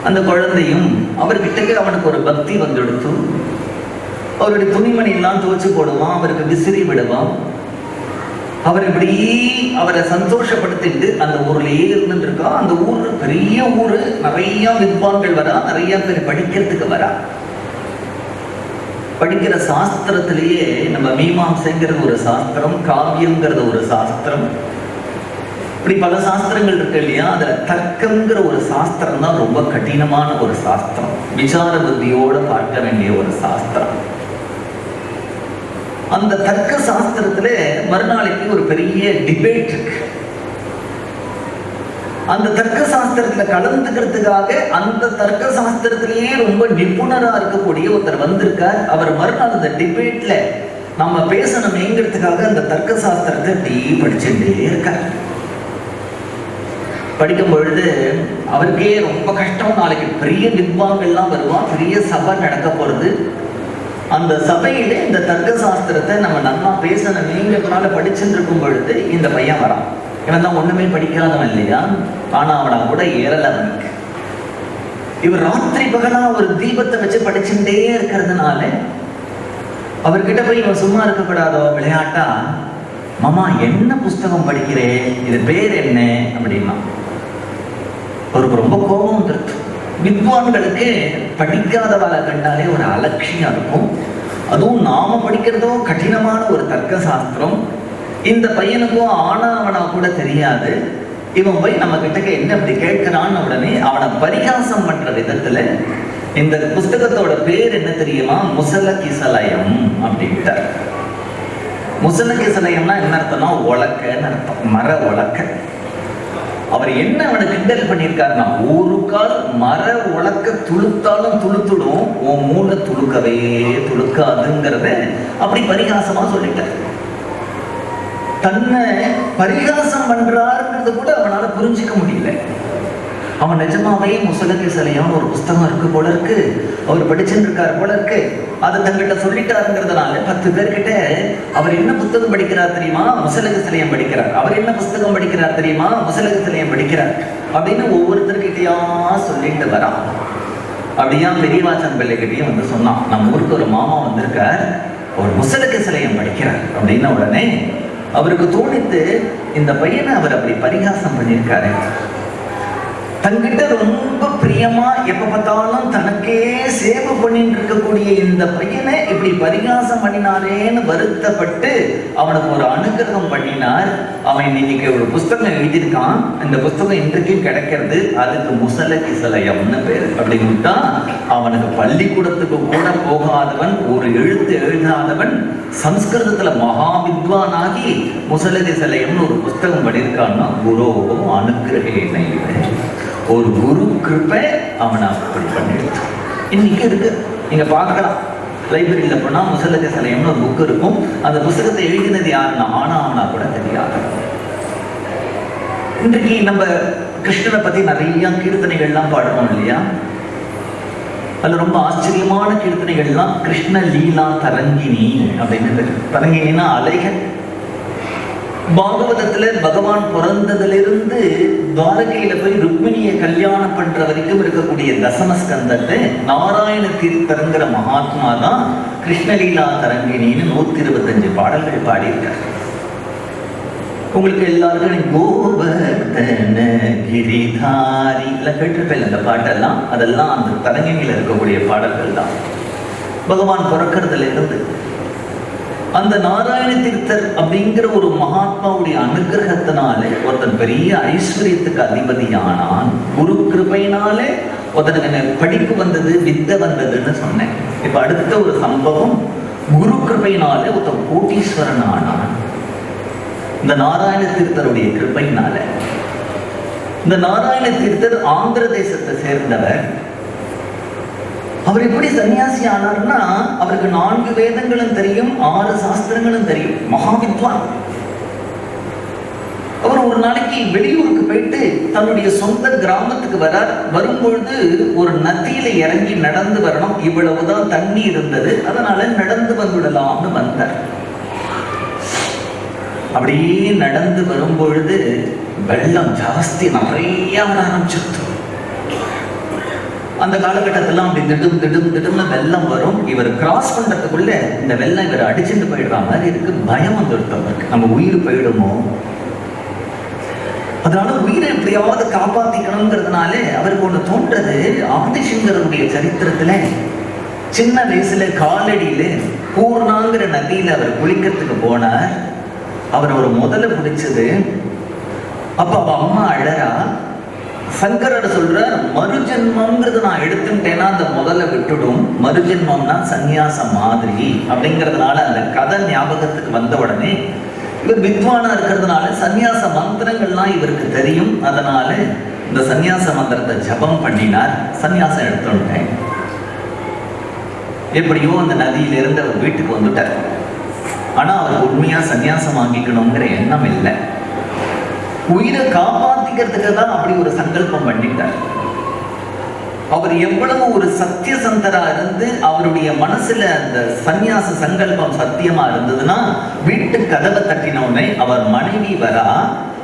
அந்த குழந்தையும் அவர்கிட்ட அவனுக்கு ஒரு பக்தி வந்துடுத்து. அவருடைய துணிமணி எல்லாம் துவச்சு போடுவான், அவருக்கு விசிறி விடுவான். அவர் இப்படி அவரை சந்தோஷப்படுத்திட்டு அந்த ஊர்லயே இருந்துட்டு இருக்கா. அந்த ஊர் பெரிய ஊரு, நிறைய வித்வான்கள் வரா, நிறைய பேர் படிக்கிறதுக்கு வரா. படிக்கிற சாஸ்திரத்திலேயே நம்ம மீமாம்சைங்கிறது ஒரு சாஸ்திரம், காவியம்ங்கிறது ஒரு சாஸ்திரம், இப்படி பல சாஸ்திரங்கள் இருக்கு இல்லையா. அதுல தர்க்கம்ங்கிற ஒரு சாஸ்திரம் தான் ரொம்ப கடினமான ஒரு சாஸ்திரம், விசார புத்தியோட பார்க்க வேண்டிய ஒரு சாஸ்திரம். அந்த தர்க்க சாஸ்திரத்துல மறுநாளைக்கு ஒரு பெரிய டிபேட் இருக்கு. அந்த தர்க்க சாஸ்திரத்துல கலந்துக்கிறதுக்காக அந்த தர்க்க சாஸ்திரத்திலேயே ரொம்ப நிபுணரா இருக்கக்கூடிய ஒருத்தர் வந்திருக்கார். அவர் மறுநாள் அந்த டிபேட்ல நம்ம பேசணுமேங்கிறதுக்காக அந்த தர்க்க சாஸ்திரத்தை இப்படி படிச்சுட்டே இருக்கார். படிக்கும் பொழுது அவருக்கே ரொம்ப கஷ்டம். நாளைக்கு பெரிய வித்வான்கள்லாம் வருவான், பெரிய சபை நடக்க போறது. அந்த சபையில இந்த தர்க்க சாஸ்திரத்தை நம்ம நல்லா பேசணுமேங்கிறதுனால படிச்சுட்டு இருக்கும் பொழுது இந்த பையன் வரான். இவன் தான் ஒண்ணுமே படிக்காதவன் இல்லையா, ஆனா அவனை கூட ஏறல அவனுக்கு. இவர் ராத்திரி பகலா ஒரு தீபத்தை வச்சு படிச்சுட்டே இருக்கிறதுனால அவர்கிட்ட போய் இவன் சும்மா இருக்கக்கூடாதோ விளையாட்டா, மாமா என்ன புஸ்தகம் படிக்கிறேன், இது பேர் என்ன அப்படின்னா அவருக்கு ரொம்ப கோபம் வந்துருக்கு. வித்வான்களுக்கு படிக்காதவளை கண்டாலே ஒரு அலட்சியம் இருக்கும். அதுவும் நாம படிக்கிறதோ கடினமான ஒரு தர்க்க சாஸ்திரம். இந்த பையனுக்கும் ஆனாவனா கூட தெரியாது. இவன் போய் நம்ம கிட்ட என்ன அப்படி கேட்கிறான்னு உடனே அவனை பரிகாசம் பண்ற விதத்துல இந்த புஸ்தகத்தோட பேர் என்ன தெரியுமா, முசல கிசலயம் அப்படின்ட்டார். முசல கிசலயம்னா என்ன அர்த்தம்னா உலக்கன்னு அர்த்தம், மர உலக்க. அவர் என்ன அவனை கிண்டல் பண்ணியிருக்காருன்னா, ஒரு கால் மர உலக்க துளுத்தாலும் துளுத்துடும், உன் மூளை துளுக்கவே துளுக்காதுங்கிறத அப்படி பரிகாசமா சொல்லிட்டார். தன்னை பரிகாசம் பண்றாருங்கிறது கூட அவனால புரிஞ்சிக்க முடியல. அவன் நிஜமாவே முசலகி சிலையான்னு ஒரு புஸ்தகம் இருக்கு போல இருக்கு, அவர் படிச்சுட்டு இருக்காரு போல இருக்கு, அதை தங்கிட்ட சொல்லிட்டாருங்கிறதுனால 10 பேர்கிட்ட அவர் என்ன புத்தகம் படிக்கிறார் தெரியுமா, முசலகி சிலையம் படிக்கிறார். அவர் என்ன புஸ்தகம் படிக்கிறார் தெரியுமா, முசலகி சிலையம் படிக்கிறார் அப்படின்னு ஒவ்வொருத்தர்கிட்டயா சொல்லிட்டு வரான். அப்படியா பெரியவாச்சன் பிள்ளைகிட்டையும் வந்து சொன்னான், நம்ம ஊருக்கு ஒரு மாமா வந்திருக்கார், ஒரு முசலகி சிலையம் படிக்கிறார் அப்படின்ன உடனே அவருக்கு தோணித்து, இந்த பையனை அவர் அப்படி பரிகாசம் பண்ணியிருக்காரு, தங்கிட்ட ரொம்ப பிரியமா எப்ப பார்த்தாலும் தனக்கே சேவை பண்ணிட்டு இருக்கக்கூடிய இந்த பையனை இப்படி பரிகாசம் பண்ணினாரேன்னு வருத்தப்பட்டு அவனுக்கு ஒரு அனுகிரகம் பண்ணினார். அவன் இன்னைக்கு ஒரு புஸ்தகம் எழுதியிருக்கான், இந்த புஸ்தகம் இன்றைக்கும் கிடைக்கிறது, அதுக்கு முசலகி சிலையம்னு பேரு. அப்படின்னுட்டா அவனுக்கு பள்ளிக்கூடத்துக்கு கூட போகாதவன், ஒரு எழுத்து எழுதாதவன், சம்ஸ்கிருதத்துல மகாவித்வானாகி முசலகி சிலையம்னு ஒரு புஸ்தகம் படியிருக்கான்னா குரு அனுகிரகேனை, ஒரு குரு கிருப்பை அவனை அப்படி பண்ணிடுச்சு. இன்னைக்கு இருக்கு, நீங்க பார்க்கலாம், லைப்ரரியில போனா முசலகி சிலையம்னு ஒரு புக் இருக்கும். அந்த புத்தகத்தை எழுதினது யாருன்னா ஆனா கூட தெரியாது. இன்றைக்கு நம்ம கிருஷ்ணனை பத்தி நிறைய கீர்த்தனைகள்லாம் பாடுறோம் இல்லையா? அதுல ரொம்ப ஆச்சரியமான கீர்த்தனைகள்லாம் கிருஷ்ண லீலா தரங்கினி அப்படின்னு. தரங்கினா அலைகள். பாகவதத்துல பகவான் பிறந்ததிலிருந்து துவாரகையில போய் ருக்மிணியை கல்யாணம் பண்ற வரைக்கும் இருக்கக்கூடிய தசமஸ்கந்தத்தை நாராயண தீர்த்தருங்கிற மகாத்மா தான் கிருஷ்ணலீலா தரங்கினின்னு 125 பாடல்கள் பாடியிருக்கார். உங்களுக்கு எல்லாருக்கும் கோவர்தன கிரிதாரி எல்லாம் கேட்டிருப்பேன் அந்த பாட்டெல்லாம். அதெல்லாம் அந்த தரங்கினியில இருக்கக்கூடிய பாடல்கள் தான். பகவான் பிறக்கிறதுல இருந்து அந்த நாராயண தீர்த்தர் அப்படிங்கிற ஒரு மகாத்மாவுடைய அனுகிரகத்தினாலே ஒருத்தன் பெரிய ஐஸ்வர்யத்துக்கு அதிபதியானான். குரு கிருபையினாலே ஒருத்தனுக்கு படிப்பு வந்தது, வித்தை வந்ததுன்னு சொன்னேன். இப்ப அடுத்த ஒரு சம்பவம், குரு கிருபையினாலே ஒருத்தன் கோட்டீஸ்வரன் ஆனான். இந்த நாராயண தீர்த்தருடைய கிருபையினால. இந்த நாராயண தீர்த்தர் ஆந்திர தேசத்தை சேர்ந்தவர். அவர் எப்படி சன்னியாசி ஆனார்னா, அவருக்கு 4 வேதங்களும் தெரியும், 6 சாஸ்திரங்களும் தெரியும், மகாவித்வான். அவர் ஒரு நாளைக்கு வெளியூருக்கு போயிட்டு தன்னுடைய சொந்த கிராமத்துக்கு வரார். வரும்பொழுது ஒரு நதியில இறங்கி நடந்து வரணும், இவ்வளவுதான் தண்ணி இருந்தது, அதனால நடந்து வந்துடலாம்னு வந்தார். அப்படியே நடந்து வரும்பொழுது வெள்ளம் ஜாஸ்தி நிறைய வர ஆரம்பிச்சிருச்சு. அந்த காலகட்டத்திலாம் அப்படி திடும்னு வெள்ளம் வரும். இவர் கிராஸ் பண்றதுக்குள்ள இந்த வெள்ளம் இவர் அடிச்சுட்டு போயிடுற மாதிரி இருக்கு. பயம் வந்துருக்கு, நம்ம உயிர் போயிடுமோ. அதனால உயிரை எப்படியாவது காப்பாத்திக்கணுங்கிறதுனால அவருக்கு ஒண்ணு தோன்றது, ஆதிசங்கருடைய சரித்திரத்துல சின்ன வயசுல காலடியில பூர்ணாங்கிற நதியில அவர் குளிக்கிறதுக்கு போனார். அவர் ஒரு முதல்ல பிடிச்சது. அப்ப அவ அம்மா அழறா. சங்கரர் சொல்றார், மறுஜென்மம்ங்கிறது நான் எடுத்துட்டேன்னா அந்த முதல்ல விட்டுடும், மறுஜென்மம்னா சன்னியாசம் மாதிரி அப்படிங்கிறதுனால அந்த கதை ஞாபகத்துக்கு வந்த உடனே இவர் வித்வானா இருக்கிறதுனால சன்னியாச மந்திரங்கள்லாம் இவருக்கு தெரியும். அதனால இந்த சன்னியாச மந்திரத்தை ஜபம் பண்ணினார். சன்னியாசம் எடுத்துட்டேன். எப்படியோ அந்த நதியிலிருந்து அவர் வீட்டுக்கு வந்துட்டார். ஆனா அவருக்கு உண்மையா சன்னியாசம் வாங்கிக்கணுங்கிற எண்ணம் இல்லை. உயிரை காப்பாத்திக்கிறதுக்கு தான் அப்படி ஒரு சங்கல்பம் பண்ணிட்டார். அவர் எவ்வளவு ஒரு சத்தியசந்தரா இருந்து அவருடைய மனசுல அந்த சந்நியாச சங்கல்பம் சத்தியமா இருந்ததுன்னா, வீட்டு கதவை தட்டினவுடனே அவர் மனைவி வரா.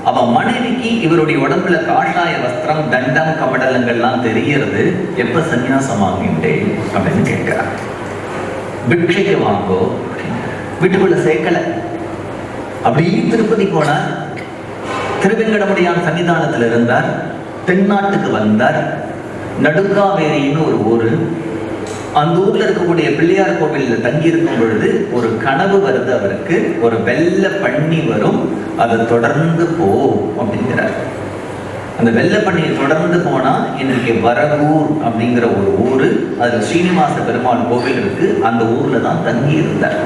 அவ மனைவிக்கு இவருடைய உடம்புல காஷாய வஸ்திரம், தண்டம், கமடலங்கள்லாம் தெரியறது. எப்ப சன்னியாசம் வாங்கிட்டேன் அப்படின்னு கேட்கிறார். பிக்ஷைக்கு வாங்கோ, வீட்டுக்குள்ள சேர்க்கல. அப்படியே திருப்பதி போனார். திருவெங்கடமுடியான் சன்னிதானத்தில் இருந்தார். தென்னாட்டுக்கு வந்தார். நடுக்காவேரின்னு ஒரு ஊரு. அந்த ஊர்ல இருக்கக்கூடிய பிள்ளையார் கோவில்ல தங்கி இருக்கும் பொழுது ஒரு கனவு வருது அவருக்கு. ஒரு வெள்ளை பண்ணி வரும், அதை தொடர்ந்து போ அப்படிங்கிறார். அந்த வெள்ளை பண்ணியை தொடர்ந்து போனா இன்றைக்கு வரகூர் அப்படிங்கிற ஒரு ஊரு, அதுல ஸ்ரீனிவாச பெருமாள் கோவில் இருக்கு. அந்த ஊர்ல தான் தங்கி இருந்தார்.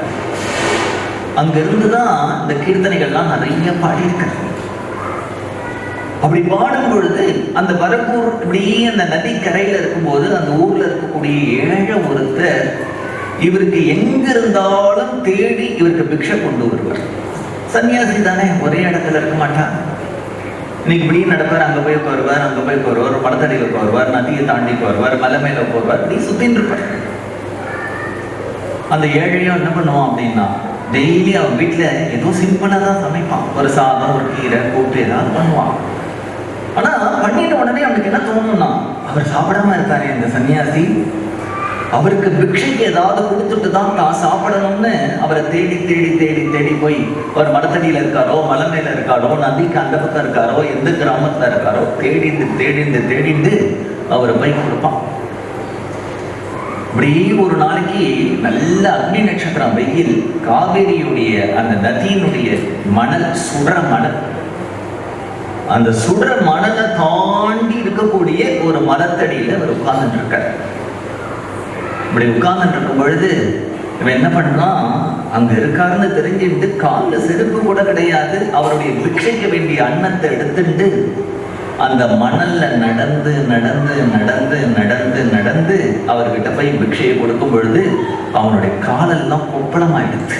அங்க இருந்துதான் இந்த கீர்த்தனைகள்லாம் நிறைய பாடியிருக்காரு. அப்படி பாடும் பொழுது அந்த பரப்பூர் இப்படியே அந்த நதி கரையில இருக்கும்போது அந்த ஊர்ல இருக்கக்கூடிய ஏழை ஒருத்தர் இவருக்கு எங்க இருந்தாலும் தேடி இவருக்கு பிக்ஷை கொண்டு வருவார். சன்னியாசி தானே, ஒரே இடத்துல இருக்க மாட்டார். இன்னைக்கு இப்படி நடப்பார், அங்க போய் வருவார், அங்க போய் வருவார், மலத்தடியில வருவார், நதியை தாண்டி வருவார், மலை மேல போவார், இப்படி சுத்தின்னு இருப்பார். அந்த ஏழையும் என்ன பண்ணுவான் அப்படின்னா, டெய்லி அவன் வீட்டுல ஏதோ சிம்பிளா தான் சமைப்பான். ஒரு சாதம், ஒரு கீரை, கூட்டு ஏதாவது பண்ணுவான். ஆனா பண்ணிட்ட உடனே அவனுக்கு என்ன தோணும்னா, அவர் சாப்பிடாம இருக்காரு இந்த சன்னியாசி, அவருக்கு பிக்ஷைக்கு ஏதாவது கொடுத்துட்டு தான் தான் சாப்பிடணும்னு அவரை தேடி தேடி தேடி தேடி போய் ஒரு மரத்தடியில இருக்காரோ, மலை மேல இருக்காரோ, நதிக்கு அந்த பக்கம் இருக்காரோ, எந்த கிராமத்துல இருக்காரோ, தேடிந்து தேடிந்து தேடிந்து அவரை போய் கொடுப்பான். இப்படி ஒரு நாளைக்கு நல்ல அக்னி நட்சத்திரம் வெயில், காவேரியுடைய அந்த நதியினுடைய மணல், சுடுற மணல், அந்த சுடுற மணலை தாண்டி இருக்கக்கூடிய ஒரு மரத்தடியில அவர் உட்கார்ந்துட்டு இருக்கார். இப்படி உட்கார்ந்துட்டு இருக்கும் பொழுது இவன் என்ன பண்றான், அங்க இருக்காருன்னு தெரிஞ்சுட்டு காலில் செருப்பு கூட கிடையாது, அவருடைய பிக்ஷைக்கு வேண்டிய அன்னத்தை எடுத்துட்டு அந்த மணல்ல நடந்து நடந்து நடந்து நடந்து நடந்து அவர்கிட்ட போய் பிக்ஷையை கொடுக்கும் பொழுது அவனுடைய காலெல்லாம் கொப்பளம் ஆயிடுச்சு.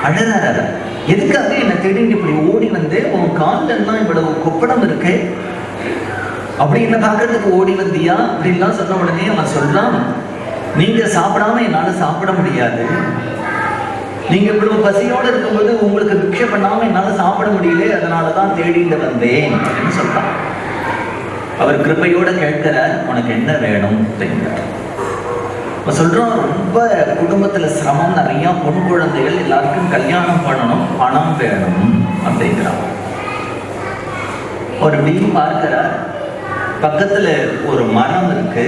அழகார, எதுக்காக என்னை தேடி இப்படி ஓடி வந்து உன் காலில் எல்லாம் இவ்வளவு கொப்பளம் இருக்கு, அப்படி என்ன பார்க்கறதுக்கு ஓடி வந்தியா அப்படின்லாம் சொன்ன உடனே அவன் சொல்றான், நீங்க சாப்பிடாம என்னால சாப்பிட முடியாது, நீங்க இவ்வளவு பசியோடு இருக்கும்போது உங்களுக்கு பிக்ஷை பண்ணாம என்னால சாப்பிட முடியல, அதனாலதான் தேடிட்டு வந்தேன் அப்படின்னு சொல்றான். அவர் கிருபையோட கேட்கிறார், உனக்கு என்ன வேணும் அப்படிங்கிறார். சொல்றோம், ரொம்ப குடும்பத்துல சிரமம், நிறைய பொன் குழந்தைகள், எல்லாருக்கும் கல்யாணம் பண்ணணும், பணம் வேணும் அப்படிங்கிறான். ஒரு இப்படி பார்க்கிறார், பக்கத்துல ஒரு மரம் இருக்கு,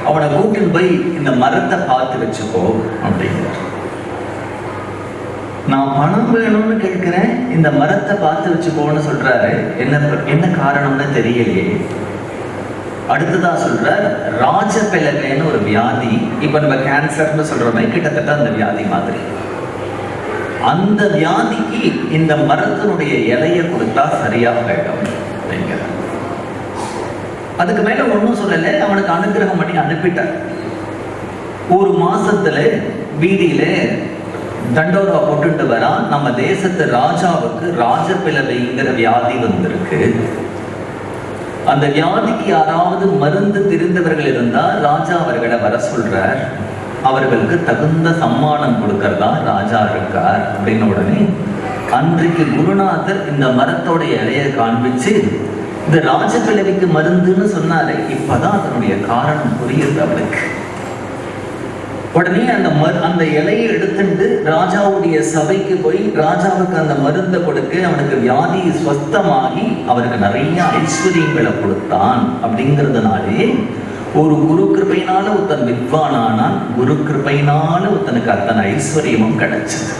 அவனை கூட்டில் போய் இந்த மரத்தை பார்த்து வச்சுக்கோ அப்படிங்கிறார். நான் பணம் வேணும்னு கேட்கிறேன், இந்த மரத்தை பார்த்து வச்சுக்கோன்னு சொல்றாரு. என்ன காரணம்னு தெரியலையே. அடுத்ததா சொல்றார், ராஜபிளவைன்னு ஒரு வியாதி, இப்ப நம்ம கேன்சர்னு சொல்றோமே, கிட்டத்தட்ட அந்த வியாதி மாதிரி. அந்த வியாதிக்கு இந்த மரத்தினுடைய இலையை கொடுத்தா சரியா போயிடும் அப்படிங்கிறார். அதுக்கு மேல ஒன்றும் சொல்லலை, அவனுக்கு அனுகிரகம் பண்ணி அனுப்பிட்டார். ஒரு மாசத்துல வீதியில தண்டோரா போட்டுட்டு வரான், நம்ம தேசத்து ராஜாவுக்கு ராஜபிளவைங்கிற வியாதி வந்திருக்கு, அந்த வியாதிக்கு யாராவது மருந்து தெரிந்தவர்கள் இருந்தா ராஜா அவர்களை வர சொல்றார், அவர்களுக்கு தகுந்த சம்மானம் கொடுக்கறதா ராஜா இருக்கார் அப்படின்னு. உடனே அன்றைக்கு குருநாதர் இந்த மரத்தோட இலையை காண்பிச்சு, இந்த ராஜபிளவிக்கு மருந்துன்னு சொன்னாரு, இப்பதான் அதனுடைய காரணம் புரியுது அவளுக்கு. உடனே அந்த இலையை எடுத்துட்டு ராஜாவுடைய சபைக்கு போய் ராஜாவுக்கு அந்த மருந்தை கொடுக்க அவனுக்கு வியாதி ஸ்வஸ்தமாகி அவருக்கு நிறைய ஐஸ்வர்யங்களை கொடுத்தான். அப்படிங்கிறதுனாலே ஒரு குரு கிருபையினால ஒருத்தன் வித்வானானான், குரு கிருபையினால ஒருத்தனுக்கு அத்தனை ஐஸ்வர்யமும் கிடைச்சது.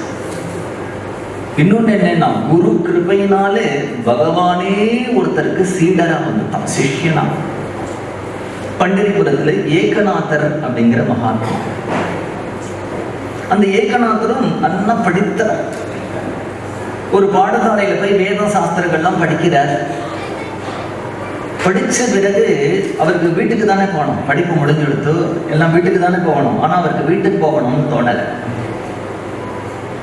இன்னொன்னு என்னன்னா, குரு கிருபையினால பகவானே ஒருத்தருக்கு சீடரா வந்துட்டான், சிஷ்யனா. பண்டிரிபுரத்துல ஏகநாதர் அப்படிங்கிற மகாத்மா, அந்த ஏகநாதரும் நல்லா படித்தார். ஒரு பாடசாலையில போய் வேத சாஸ்திரங்கள்லாம் படிக்கிறார். படிச்ச பிறகு அவருக்கு வீட்டுக்கு தானே போகணும், படிப்பு முடிஞ்செடுத்து எல்லாம் வீட்டுக்கு தானே போகணும். ஆனா அவருக்கு வீட்டுக்கு போகணும்னு தோணலை.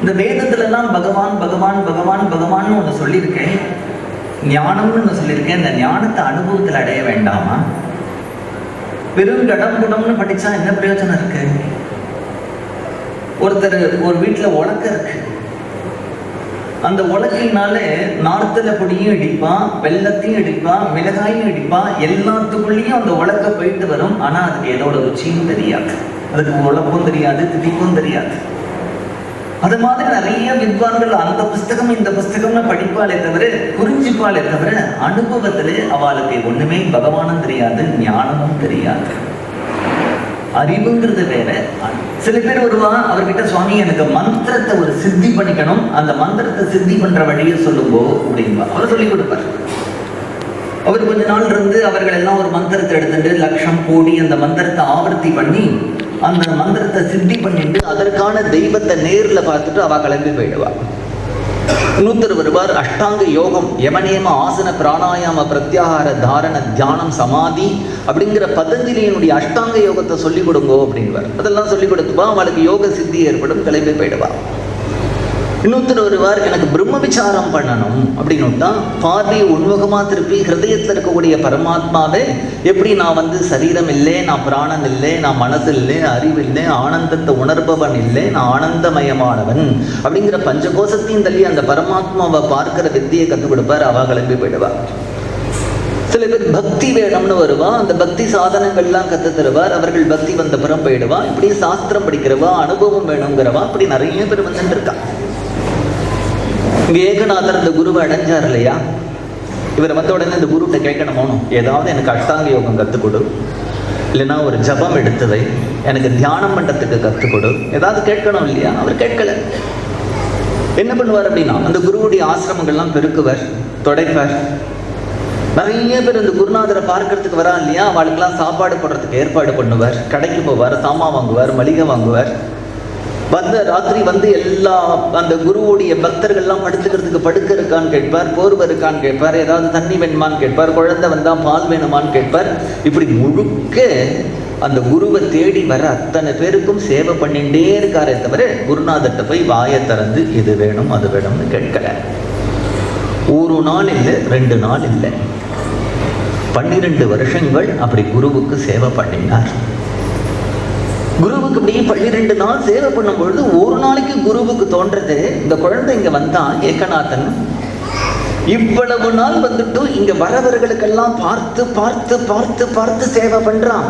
இந்த வேதத்துல எல்லாம் பகவான் பகவான் பகவான் பகவான் ஒண்ணு சொல்லியிருக்கேன், ஞானம்னு ஒண்ணு சொல்லியிருக்கேன், இந்த ஞானத்தை அனுபவத்தில் அடைய வேண்டாமா? வெறும் கடம்புடம்னு படிச்சா என்ன பிரயோஜனம் இருக்கு? ஒருத்தர் ஒரு வீட்டுல உலக்க இருக்கு, அந்த உலக்கையினால நார்த்தல பொடியும் இடிப்பான், வெள்ளத்தையும் இடிப்பான், மிளகாயும் இடிப்பான், எல்லாத்துக்குள்ளேயும் அந்த உலக்க போயிட்டு வரும். ஆனா அதுக்கு ஏதோட ருச்சியும் தெரியாது, அதுக்கு உழப்பும் தெரியாது, திதிப்பும் தெரியாது. அது மாதிரி நிறைய வித்வான்கள் அந்த புஸ்தகம் இந்த புஸ்தகம்னு படிப்பாலே தவிர, புரிஞ்சுப்பாலே தவிர, அனுபவத்திலே அவளுக்கு ஒண்ணுமே பகவானும் தெரியாது, ஞானமும் தெரியாது. அறிவுங்கிறது வேற. சில பேர் வருவான், அவர்கிட்ட சுவாமி எனக்கு மந்திரத்தை ஒரு சித்தி பண்ணிக்கணும், அந்த மந்திரத்தை சித்தி பண்ற வழியை சொல்லுங்கோ அப்படின்பா. அவர் சொல்லி கொடுப்பார். அவர் கொஞ்ச நாள் இருந்து அவர்கள் எல்லாம் ஒரு மந்திரத்தை எடுத்துட்டு லட்சம் கோடி அந்த மந்திரத்தை ஆவர்த்தி பண்ணி அந்த மந்திரத்தை சித்தி பண்ணிட்டு அதற்கான தெய்வத்தை நேர்ல பார்த்துட்டு அவ கிளம்பி போயிடுவா. இன்னொருத்தர் வருவார், அஷ்டாங்க யோகம், யமநேம ஆசன பிராணாயாம பிரத்யாகார தாரண தியானம் சமாதி அப்படிங்கிற பதஞ்சலியினுடைய அஷ்டாங்க யோகத்தை சொல்லிக் கொடுங்கோ அப்படின்வார். அதெல்லாம் சொல்லிக் கொடுத்துப்பா, அவளுக்கு யோக சித்தி ஏற்படும், கிளம்பி போயிடுவா. இன்னொருத்தர் வருவார், எனக்கு பிரம்ம விசாரம் பண்ணணும் அப்படின்னுட்டா பார்வையை உண்முகமா திருப்பி ஹிருதயத்தில் இருக்கக்கூடிய பரமாத்மாவே எப்படி நான் சரீரம் இல்லை, நான் பிராணன் இல்லை, நான் மனசு இல்லை, அறிவு இல்லை, ஆனந்தத்தை உணர்பவன் இல்லை, நான் ஆனந்தமயமானவன் அப்படிங்கிற பஞ்சகோசத்தையும் தள்ளி அந்த பரமாத்மாவை பார்க்கிற வித்தியை கற்றுக் கொடுப்பார். அவ கிளம்பி போயிடுவார். சில பேர் பக்தி வேணும்னு வருவா, அந்த பக்தி சாதனங்கள்லாம் கத்து தருவார். அவர்கள் பக்தி வந்த புறம் போயிடுவா. இப்படி சாஸ்திரம் படிக்கிறவா, அனுபவம் வேணுங்கிறவா, அப்படி நிறைய பேர் வந்துட்டு இருக்கா. இங்க ஏகநாதர் இந்த குருவை அடைஞ்சார் இல்லையா, இவர் வந்த உடனே இந்த குருட்ட கேட்கணுமோ, ஏதாவது எனக்கு அஷ்டாங்க யோகம் கற்றுக் கொடு, இல்லைன்னா ஒரு ஜபம் எடுத்ததை எனக்கு தியானம் பண்றதுக்கு கற்றுக் கொடு, ஏதாவது கேட்கணும் இல்லையா. அவர் கேட்கல. என்ன பண்ணுவார் அப்படின்னா, அந்த குருவுடைய ஆசிரமங்கள்லாம் பெருக்குவர், தொடைப்பார். நிறைய பேர் இந்த குருநாதரை பார்க்கறதுக்கு வரா இல்லையா, அவளுக்கெல்லாம் சாப்பாடு போடுறதுக்கு ஏற்பாடு பண்ணுவார். கடைக்கு போவார், சாமான் வாங்குவார், மளிகை வாங்குவார். ராத்திரி எல்லா அந்த குருவுடைய பக்தர்கள்லாம் படுத்துக்கிறதுக்கு படுக்க இருக்கான்னு கேட்பார், போர்வை இருக்கான்னு கேட்பார், ஏதாவது தண்ணி வேணுமான்னு கேட்பார், குழந்தை வந்தா பால் வேணுமான்னு கேட்பார். இப்படி முழுக்க அந்த குருவை தேடி வர அத்தனை பேருக்கும் சேவை பண்ணிட்டே இருக்காரே தவிர குருநாதர்கிட்ட போய் வாயை திறந்து இது வேணும் அது வேணும்னு கேட்கல. ஒரு நாள் இல்லை, 2 நாள் இல்லை, 12 வருஷங்கள் அப்படி குருவுக்கு சேவை பண்ணினார். குருவுக்கு இப்படி 12 நாள் சேவை பண்ணும் பொழுது ஒரு நாளைக்கு குருவுக்கு தோன்றது, இந்த குழந்தை இங்க வந்தான் ஏகநாதன், இவ்வளவு நாள் இங்க வரவர்களுக்கெல்லாம் பார்த்து பார்த்து பார்த்து பார்த்து சேவை பண்றான்.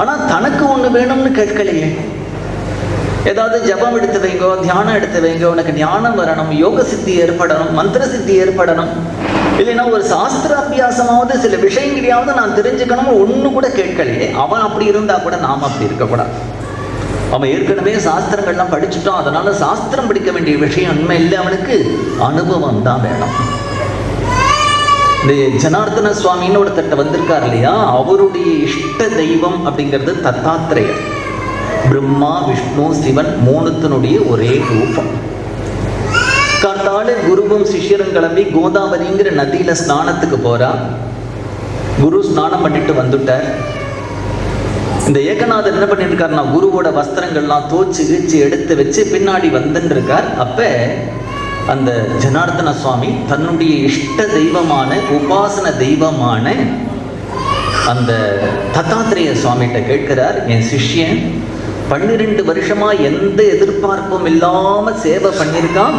ஆனா தனக்கு ஒண்ணு வேணும்னு கேட்கலையே. ஏதாவது ஜபம் எடுத்து வைங்கோ, தியானம் எடுத்து வைங்கோ, உனக்கு ஞானம் வரணும், யோக சித்தி ஏற்படணும், மந்திர சித்தி ஏற்படணும், இல்லைன்னா ஒரு சாஸ்திர அபியாசமாவது சில விஷயங்களையாவது நான் தெரிஞ்சுக்கணும், ஒண்ணு கூட கேட்கலையே. அவன் அப்படி இருந்தா கூட நாம அப்படி இருக்கக்கூடாது. அவன் ஏற்கனவே சாஸ்திரங்கள்லாம் படிச்சுட்டான், அதனால சாஸ்திரம் படிக்க வேண்டிய விஷயம் உண்மை இல்லை, அவனுக்கு அனுபவம் தான் வேணும். இந்த ஜனார்த்தன சுவாமின்னு ஒருத்தட்ட வந்திருக்கார் இல்லையா, அவருடைய இஷ்ட தெய்வம் அப்படிங்கிறது தத்தாத்திரேயர். பிரம்மா விஷ்ணு சிவன் 3த்தினுடைய ஒரே ரூபம். காத்தால குருவும் சிஷ்யரும் கிளம்பி கோதாவரிங்கிற நதியில ஸ்நானத்துக்கு போறா. குரு ஸ்நானம் பண்ணிட்டு வந்துட்டார். இந்த ஏகநாதர் என்ன பண்ணிட்டு இருக்காருன்னா, குருவோட வஸ்திரங்கள்லாம் தோச்சு கீச்சு எடுத்து வச்சு பின்னாடி வந்துட்டு இருக்கார். அப்ப அந்த ஜனார்த்தன சுவாமி தன்னுடைய இஷ்ட தெய்வமான உபாசன தெய்வமான அந்த தத்தாத்திரேய சுவாமிகிட்ட கேட்கிறார், என் சிஷ்யன் 12 வருஷமா எந்த எதிர்பார்ப்பும் இல்லாம சேவை பண்ணியிருக்கான்,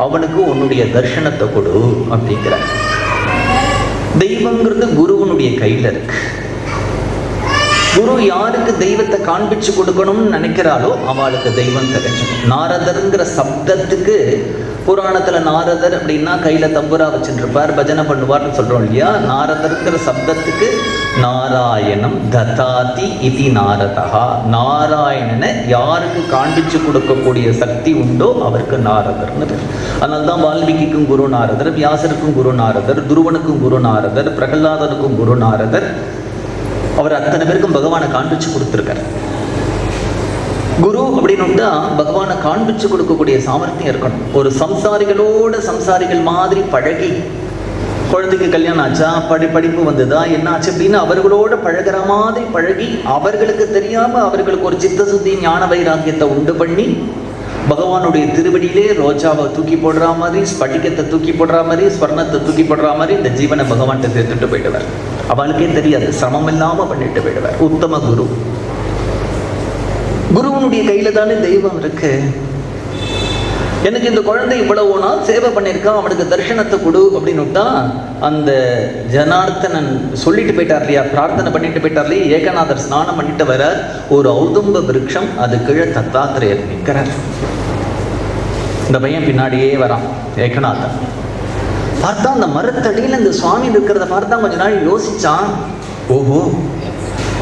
அவனுக்கு உன்னுடைய தர்சனத்தை கொடு அப்படிங்கிற. தெய்வங்கிறது குருவனுடைய கையில இருக்கு. குரு யாருக்கு தெய்வத்தை காண்பிச்சு கொடுக்கணும்னு நினைக்கிறாளோ அவளுக்கு தெய்வம் தெரிஞ்சுக்கும். நாரதர்ங்கிற சப்தத்துக்கு புராணத்துல நாரதர் அப்படின்னா கையில தம்புரா வச்சுட்டு இருப்பார், பஜனை பண்ணுவார்னு சொல்றோம் இல்லையா. நாரதர்ங்கிற சப்தத்துக்கு நாராயணம் ததாதி இதி நாரதா. நாராயணனை யாருக்கு காண்பிச்சு கொடுக்கக்கூடிய சக்தி உண்டோ அவருக்கு நாரதர்னு பேர். அதனால்தான் வால்மீகிக்கும் குரு நாரதர், வியாசருக்கும் குரு நாரதர், துருவனுக்கும் குரு நாரதர், பிரகலாதனுக்கும் குரு நாரதர். அவர் அத்தனை பேருக்கும் பகவானை காண்பிச்சு கொடுத்துருக்கார். குரு அப்படின்னுட்டா பகவானை காண்பிச்சு கொடுக்கக்கூடிய சாமர்த்தியம் இருக்கணும். ஒரு சம்சாரிகளோட சம்சாரிகள் மாதிரி பழகி, குழந்தைக்கு கல்யாணம் ஆச்சா, படிப்பு வந்ததா, என்ன ஆச்சு அப்படின்னு அவர்களோட பழகிற மாதிரி பழகி, அவர்களுக்கு தெரியாம அவர்களுக்கு ஒரு சித்த சுத்தி ஞான வைராக்கியத்தை உண்டு பண்ணி, பகவானுடைய திருவடியிலே ரோஜாவை தூக்கி போடுற மாதிரி, ஸ்படிகத்தை தூக்கி போடுற மாதிரி, ஸ்வர்ணத்தை தூக்கி போடுற மாதிரி இந்த ஜீவனை பகவான்கிட்ட சேர்த்துட்டு போயிடுவார். அவளுக்கே தெரியாது, சிரமம் இல்லாம பண்ணிட்டு போயிடுவார். உத்தம குரு. குருவனுடைய கையில தானே தெய்வம் இருக்கு. எனக்கு இந்த குழந்தை இவ்வளவு நாள் சேவை பண்ணியிருக்கான், அவனுக்கு தரிசனத்தை கொடு அப்படின்னுட்டா அந்த ஜனார்த்தனன் சொல்லிட்டு போயிட்டார் இல்லையா, பிரார்த்தனை பண்ணிட்டு போயிட்டார் இல்லையா. ஏகநாதர் ஸ்நானம் பண்ணிட்டு வர ஒரு ஔதும்ப விருட்சம், அது கீழே தத்தாத்திரேயர் நிற்கிறார். இந்த பையன் பின்னாடியே வரான். ஏகநாதன் பார்த்தா அந்த மரத்தடியில் இந்த சுவாமி இருக்கிறத பார்த்தா கொஞ்ச நாள் யோசிச்சான். ஓஹோ,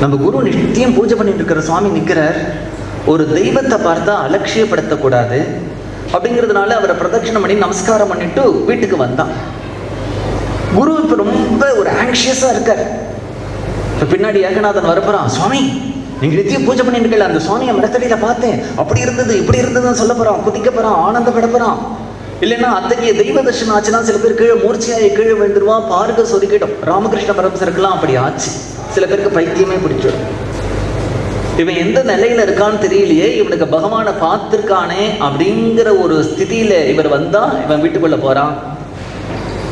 நம்ம குரு நித்தியம் பூஜை பண்ணிட்டு இருக்கிற சுவாமி நிற்கிறார், ஒரு தெய்வத்தை பார்த்தா அலட்சியப்படுத்தக்கூடாது அப்படிங்கிறதுனால அவரை பிரதட்சணம் பண்ணி நமஸ்காரம் பண்ணிட்டு வீட்டுக்கு வந்தான். குரு இப்ப ரொம்ப ஒரு ஆங்ஷியஸா இருக்கார். இப்ப பின்னாடி ஏகநாதன் வரப்போறான். சுவாமி, நீங்க நித்தியம் பூஜை பண்ணிட்டு இருக்கல, அந்த சுவாமியை மரத்தடியில பார்த்தேன், அப்படி இருந்தது இப்படி இருந்ததுன்னு சொல்ல போறான், குதிக்க போறான், ஆனந்தப்பட போறான். இல்லைன்னா அத்தகைய தெய்வ தர்ஷனம் ஆச்சுன்னா சில பேர் கீழே மூர்ச்சையாகி கீழே விழுந்துருவா, பார்க்க சொருக்கிடும். ராமகிருஷ்ண பரமசருக்கெல்லாம் அப்படி ஆச்சு. சில பேருக்கு பைத்தியமே பிடிச்சிடும். இவன் எந்த நிலையில இருக்கான்னு தெரியலையே, இவனுக்கு பகவானை பார்த்திருக்கானே அப்படிங்கிற ஒரு ஸ்திதியில இவர் வந்தா இவன் வீட்டுக்குள்ள போறான்.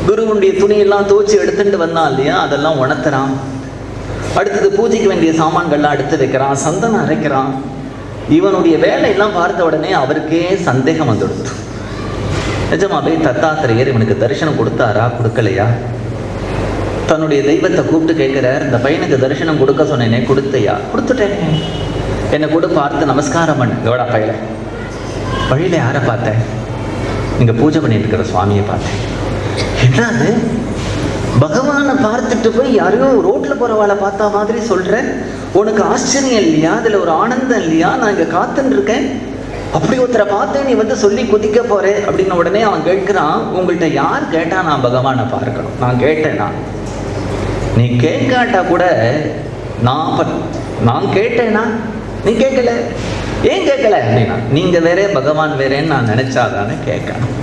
குருவுடைய துணியெல்லாம் துவச்சி எடுத்துட்டு வந்தான் இல்லையா, அதெல்லாம் உணர்த்துறான். அடுத்தது பூஜைக்கு வேண்டிய சாமான்கள்லாம் எடுத்து வைக்கிறான், சந்தனம் அரைக்கிறான். இவனுடைய வேலையெல்லாம் பார்த்த உடனே அவருக்கே சந்தேகம் வந்துடுத்து. நிஜமாவே தத்தாத்திரேயர் இவனுக்கு தரிசனம் கொடுத்தாரா கொடுக்கலையா? தன்னுடைய தெய்வத்தை கூப்பிட்டு கேட்கிறார், இந்த பையனுக்கு தரிசனம் கொடுக்க சொன்னேனே கொடுத்தையா? கொடுத்துட்டேன், என்னை கூட பார்த்து நமஸ்காரம் பண்ணு. எவ்வளோ பையில வழியில யாரை பார்த்தேன்? இங்க பூஜை பண்ணிட்டு இருக்கிற சுவாமியை பார்த்தேன். என்னது, பகவானை பார்த்துட்டு போய் யாரையோ ரோட்ல போறவாளை பார்த்தா மாதிரி சொல்ற? உனக்கு ஆச்சரியம் இல்லையா? அதுல ஒரு ஆனந்தம் இல்லையா? நான் இங்க காத்துன்னு இருக்கேன், அப்படி ஒருத்தரை பார்த்தேன், நீ வந்து சொல்லி குதிக்க போறே அப்படின்னு உடனே அவன் கேட்கிறான், உங்கள்கிட்ட யார் கேட்டா நான் பகவானை பார்க்கணும்? நான் கேட்டேனா? நீ கேட்காட்டா கூட நான் கேட்டேனா? நீ கேட்கல. ஏன் கேட்கல அப்படின்னா, நீங்க வேறே பகவான் வேறேன்னு நான் நினைச்சாதானே கேட்கணும்.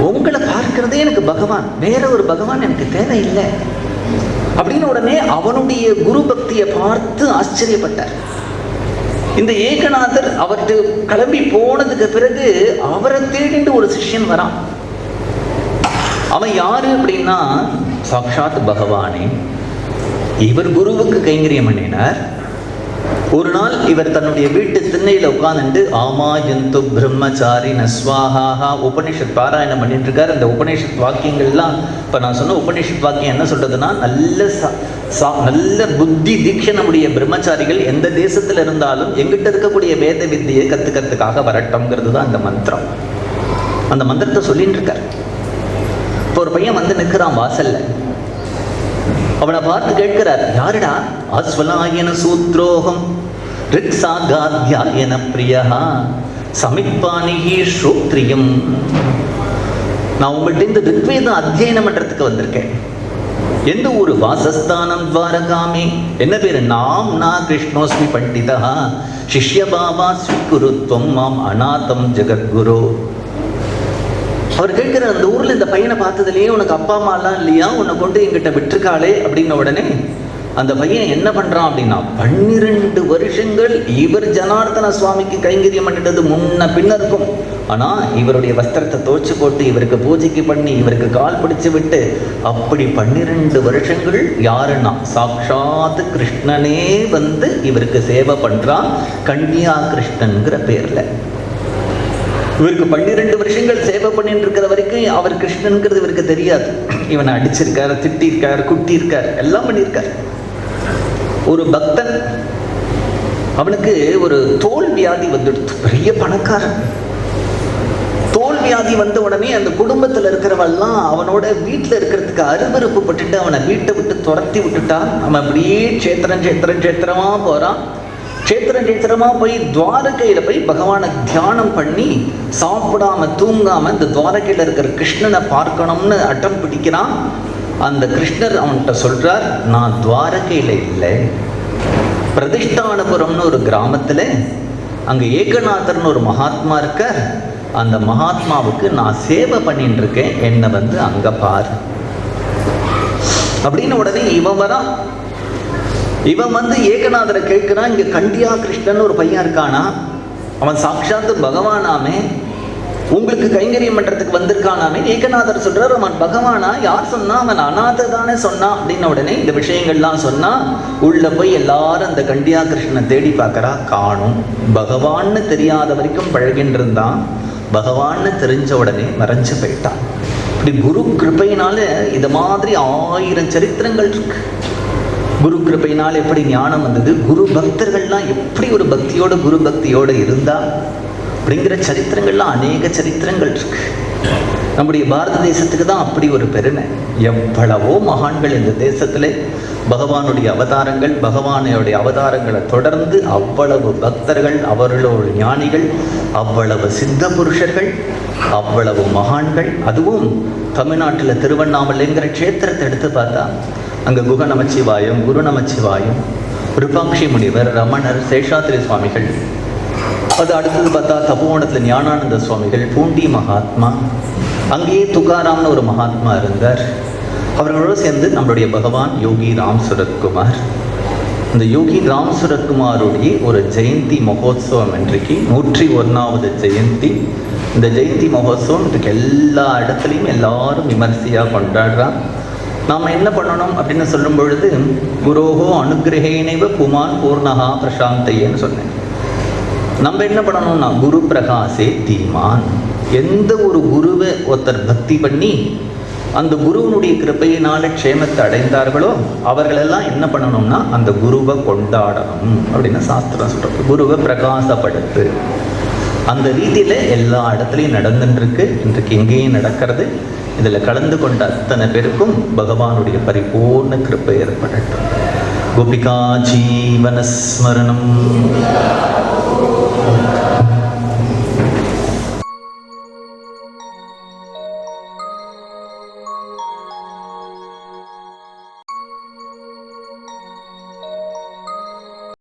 உங்களை பார்க்கிறதே எனக்கு பகவான், வேற ஒரு பகவான் எனக்கு தேவையில்லை அப்படின்னு உடனே அவனுடைய குரு பக்தியை பார்த்து ஆச்சரியப்பட்டார். இந்த ஏகநாதர் அவர்கிட்ட கிளம்பி போனதுக்கு பிறகு அவரை தேடிட்டு ஒரு சிஷ்யன் வரான். அவன் யாரு அப்படின்னா சாக்ஷாத் பகவானே. இவர் குருவுக்கு கைங்கரியம் பண்ணினார். ஒரு நாள் இவர் தன்னுடைய வீட்டு திண்ணையில உட்கார்ந்துட்டு ஆமாயந்து பிரம்மச்சாரி நஸ்வாஹா உபனிஷத் பாராயணம் பண்ணிட்டு இருக்காரு. அந்த உபனிஷத் வாக்கியங்கள்லாம் இப்ப நான் சொன்ன உபனிஷத் வாக்கியம் என்ன சொல்றதுன்னா, நல்ல புத்தி தீட்சை நம்முடைய பிரம்மச்சாரிகள் எந்த தேசத்துல இருந்தாலும் எங்கிட்ட இருக்கக்கூடிய வேத வித்தியை கத்துக்கிறதுக்காக வரட்டும்ங்கிறது தான் அந்த மந்திரம். அந்த மந்திரத்தை சொல்லிட்டு இருக்காரு. இப்போ ஒரு பையன் வந்து நிற்கிறான் வாசல்ல. அவனை பார்த்து கேட்கிறார், யாருடா? அஸ்வலாயன சூத்ரோகம் ரிக்ஸாகாத்யாயன பிரியா சமிப்பானிகி ஸ்ரோத்ரியம். நான் உங்கள்கிட்ட இந்த ரிக்வேதம் அத்தியனம் பண்றதுக்கு வந்திருக்கேன். எந்த ஊரு? வாசஸ்தானம் துவாரகாமி. என்ன பேரு? நான் கிருஷ்ணோஸ்மி பண்டிதா சிஷ்ய பாபா ஸ்வீகுருத்வம் மாம் அநாதம் ஜெகத்குரு. அவர் கேட்கிற, அந்த ஊர்ல இந்த பையனை பார்த்ததுலயே உனக்கு அப்பா அம்மா எல்லாம் இல்லையா? உன்னை கொண்டு எங்கிட்ட விட்டுருக்காளே அப்படின்ன உடனே அந்த பையன் என்ன பண்றான் அப்படின்னா, 12 வருஷங்கள் இவர் ஜனார்தன சுவாமிக்கு கைங்கரியம் பண்ணிட்டது முன்ன பின்ன இருக்கும். ஆனா இவருடைய வஸ்திரத்தை தோச்சு போட்டு இவருக்கு பூஜைக்கு பண்ணி இவருக்கு கால் பிடிச்சு விட்டு அப்படி 12 வருஷங்கள் யாருன்னா சாக்ஷாத் கிருஷ்ணனே வந்து இவருக்கு சேவை பண்றான், கன்யா கிருஷ்ணன்கிற பேர்ல. இவருக்கு 12 வருஷங்கள் சேவை பண்ணிட்டு இருக்கிற வரைக்கும் அவர் கிருஷ்ணன்கிறது இவருக்கு தெரியாது. இவனை அடிச்சிருக்காரு, திட்டிருக்காரு, குட்டியிருக்காரு, எல்லாம் பண்ணியிருக்காரு. ஒரு பக்தன், அவனுக்கு ஒரு தோல் வியாதி வந்துடுத்து. பெரிய பணக்காரன். தோல் வியாதி வந்த உடனே அந்த குடும்பத்தில் இருக்கிறவெல்லாம் அவனோட வீட்டில் இருக்கிறதுக்கு அருவருப்பு பட்டுட்டு அவனை வீட்டை விட்டு துரத்தி விட்டுட்டான். அவன் அப்படியே சேத்திரமா போறான். சேத்திரமா போய் துவாரகையில போய் பகவானை தியானம் பண்ணி சாப்பிடாம தூங்காம இந்த துவாரகையில இருக்கிற கிருஷ்ணனை பார்க்கணும்னு அட்டம் பிடிக்கிறான். அந்த கிருஷ்ணர் அவன்கிட்ட சொல்றார், நான் துவாரகையில இல்லை, பிரதிஷ்டானபுரம்னு ஒரு கிராமத்துல அங்க ஏகநாதர்னு ஒரு மகாத்மா இருக்கார். அந்த மகாத்மாவுக்கு நான் சேவை பண்ணிட்டு இருக்கேன், என்னை வந்து அங்க பாரு அப்படின்னு. உடனே இவன் வரான். இவன் வந்து ஏகநாதரை கேட்கிறான், இங்க கண்டியா கிருஷ்ணன் ஒரு பையன் இருக்கானா, அவன் சாட்சாத்து பகவானாமே, உங்களுக்கு கைங்கரியம் பண்றதுக்கு வந்திருக்கானாமே. ஏகநாதர் சொல்றார், அவன் பகவானா? யார் சொன்னா? அவன் அநாத தானே சொன்னான் அப்படின்ன உடனே இந்த விஷயங்கள்லாம் சொன்னா உள்ள போய் எல்லாரும் அந்த கண்டியா கிருஷ்ணனை தேடி பார்க்கறா, காணும். பகவான்னு தெரியாத வரைக்கும் பழகின்னு இருந்தான், பகவான்னு தெரிஞ்ச உடனே மறைஞ்சு போயிட்டான். இப்படி குரு கிருபையினால இது மாதிரி 1000 சரித்திரங்கள் இருக்கு. குரு கிருபையினால் எப்படி ஞானம் வந்தது, குரு பக்தர்கள்லாம் எப்படி ஒரு பக்தியோட குரு பக்தியோட இருந்தா அப்படிங்கிற சரித்திரங்கள்லாம் அநேக சரித்திரங்கள் இருக்கு. நம்முடைய பாரத தேசத்துக்கு தான் அப்படி ஒரு பெருமை. எவ்வளவோ மகான்கள் இந்த தேசத்துல பகவானுடைய அவதாரங்கள், பகவானுடைய அவதாரங்களை தொடர்ந்து அவ்வளவு பக்தர்கள், அவர்களோட ஞானிகள், அவ்வளவு சித்த புருஷர்கள், அவ்வளவு மகான்கள். அதுவும் தமிழ்நாட்டில் திருவண்ணாமலைங்கிற க்ஷேத்திரத்தை எடுத்து பார்த்தா அங்க குக நமச்சிவாயம், குரு நமச்சிவாயம், விருப்பாட்சி முனிவர், ரமணர், சேஷாத்திரி சுவாமிகள், அது அடுத்தது பார்த்தா தபோவனத்தில் ஞானானந்த சுவாமிகள், பூண்டி மகாத்மா, அங்கேயே துகாராம்னு ஒரு மகாத்மா இருந்தார். அவர்களோடு சேர்ந்து நம்மளுடைய பகவான் யோகி ராம் சுரத்குமார். இந்த யோகி ராம் சுரத்குமாருடைய ஒரு ஜெயந்தி மகோத்சவம் இன்றைக்கு 101வது ஜெயந்தி. இந்த ஜெயந்தி மகோத்சவம் இன்றைக்கு எல்லா இடத்துலையும் எல்லாரும் விமர்சையாக கொண்டாடுறான். நாம் என்ன பண்ணணும் அப்படின்னு சொல்லும் பொழுது, குரோஹோ அனுகிரகேனைவ புமான் பூர்ணகா பிரசாந்தையேன்னு சொன்னேன். நம்ம என்ன பண்ணணும்னா, குரு பிரகாசே தீமான். எந்த ஒரு குருவை ஒருத்தர் பக்தி பண்ணி அந்த குருவனுடைய கிருப்பையினால க்ஷேமத்தை அடைந்தார்களோ அவர்களெல்லாம் என்ன பண்ணணும்னா அந்த குருவை கொண்டாடணும் அப்படின்னு சாஸ்திரம் சொல்றது. குருவை பிரகாசப்படுத்து. அந்த ரீதியில் எல்லா இடத்துலையும் நடந்துருக்கு. இன்றைக்கு எங்கேயும் நடக்கிறது. இதில் கலந்து கொண்ட அத்தனை பேருக்கும் பகவானுடைய பரிபூர்ண கிருப்பை ஏற்படட்டும். கோபிகா ஜீவனஸ்மரணம்.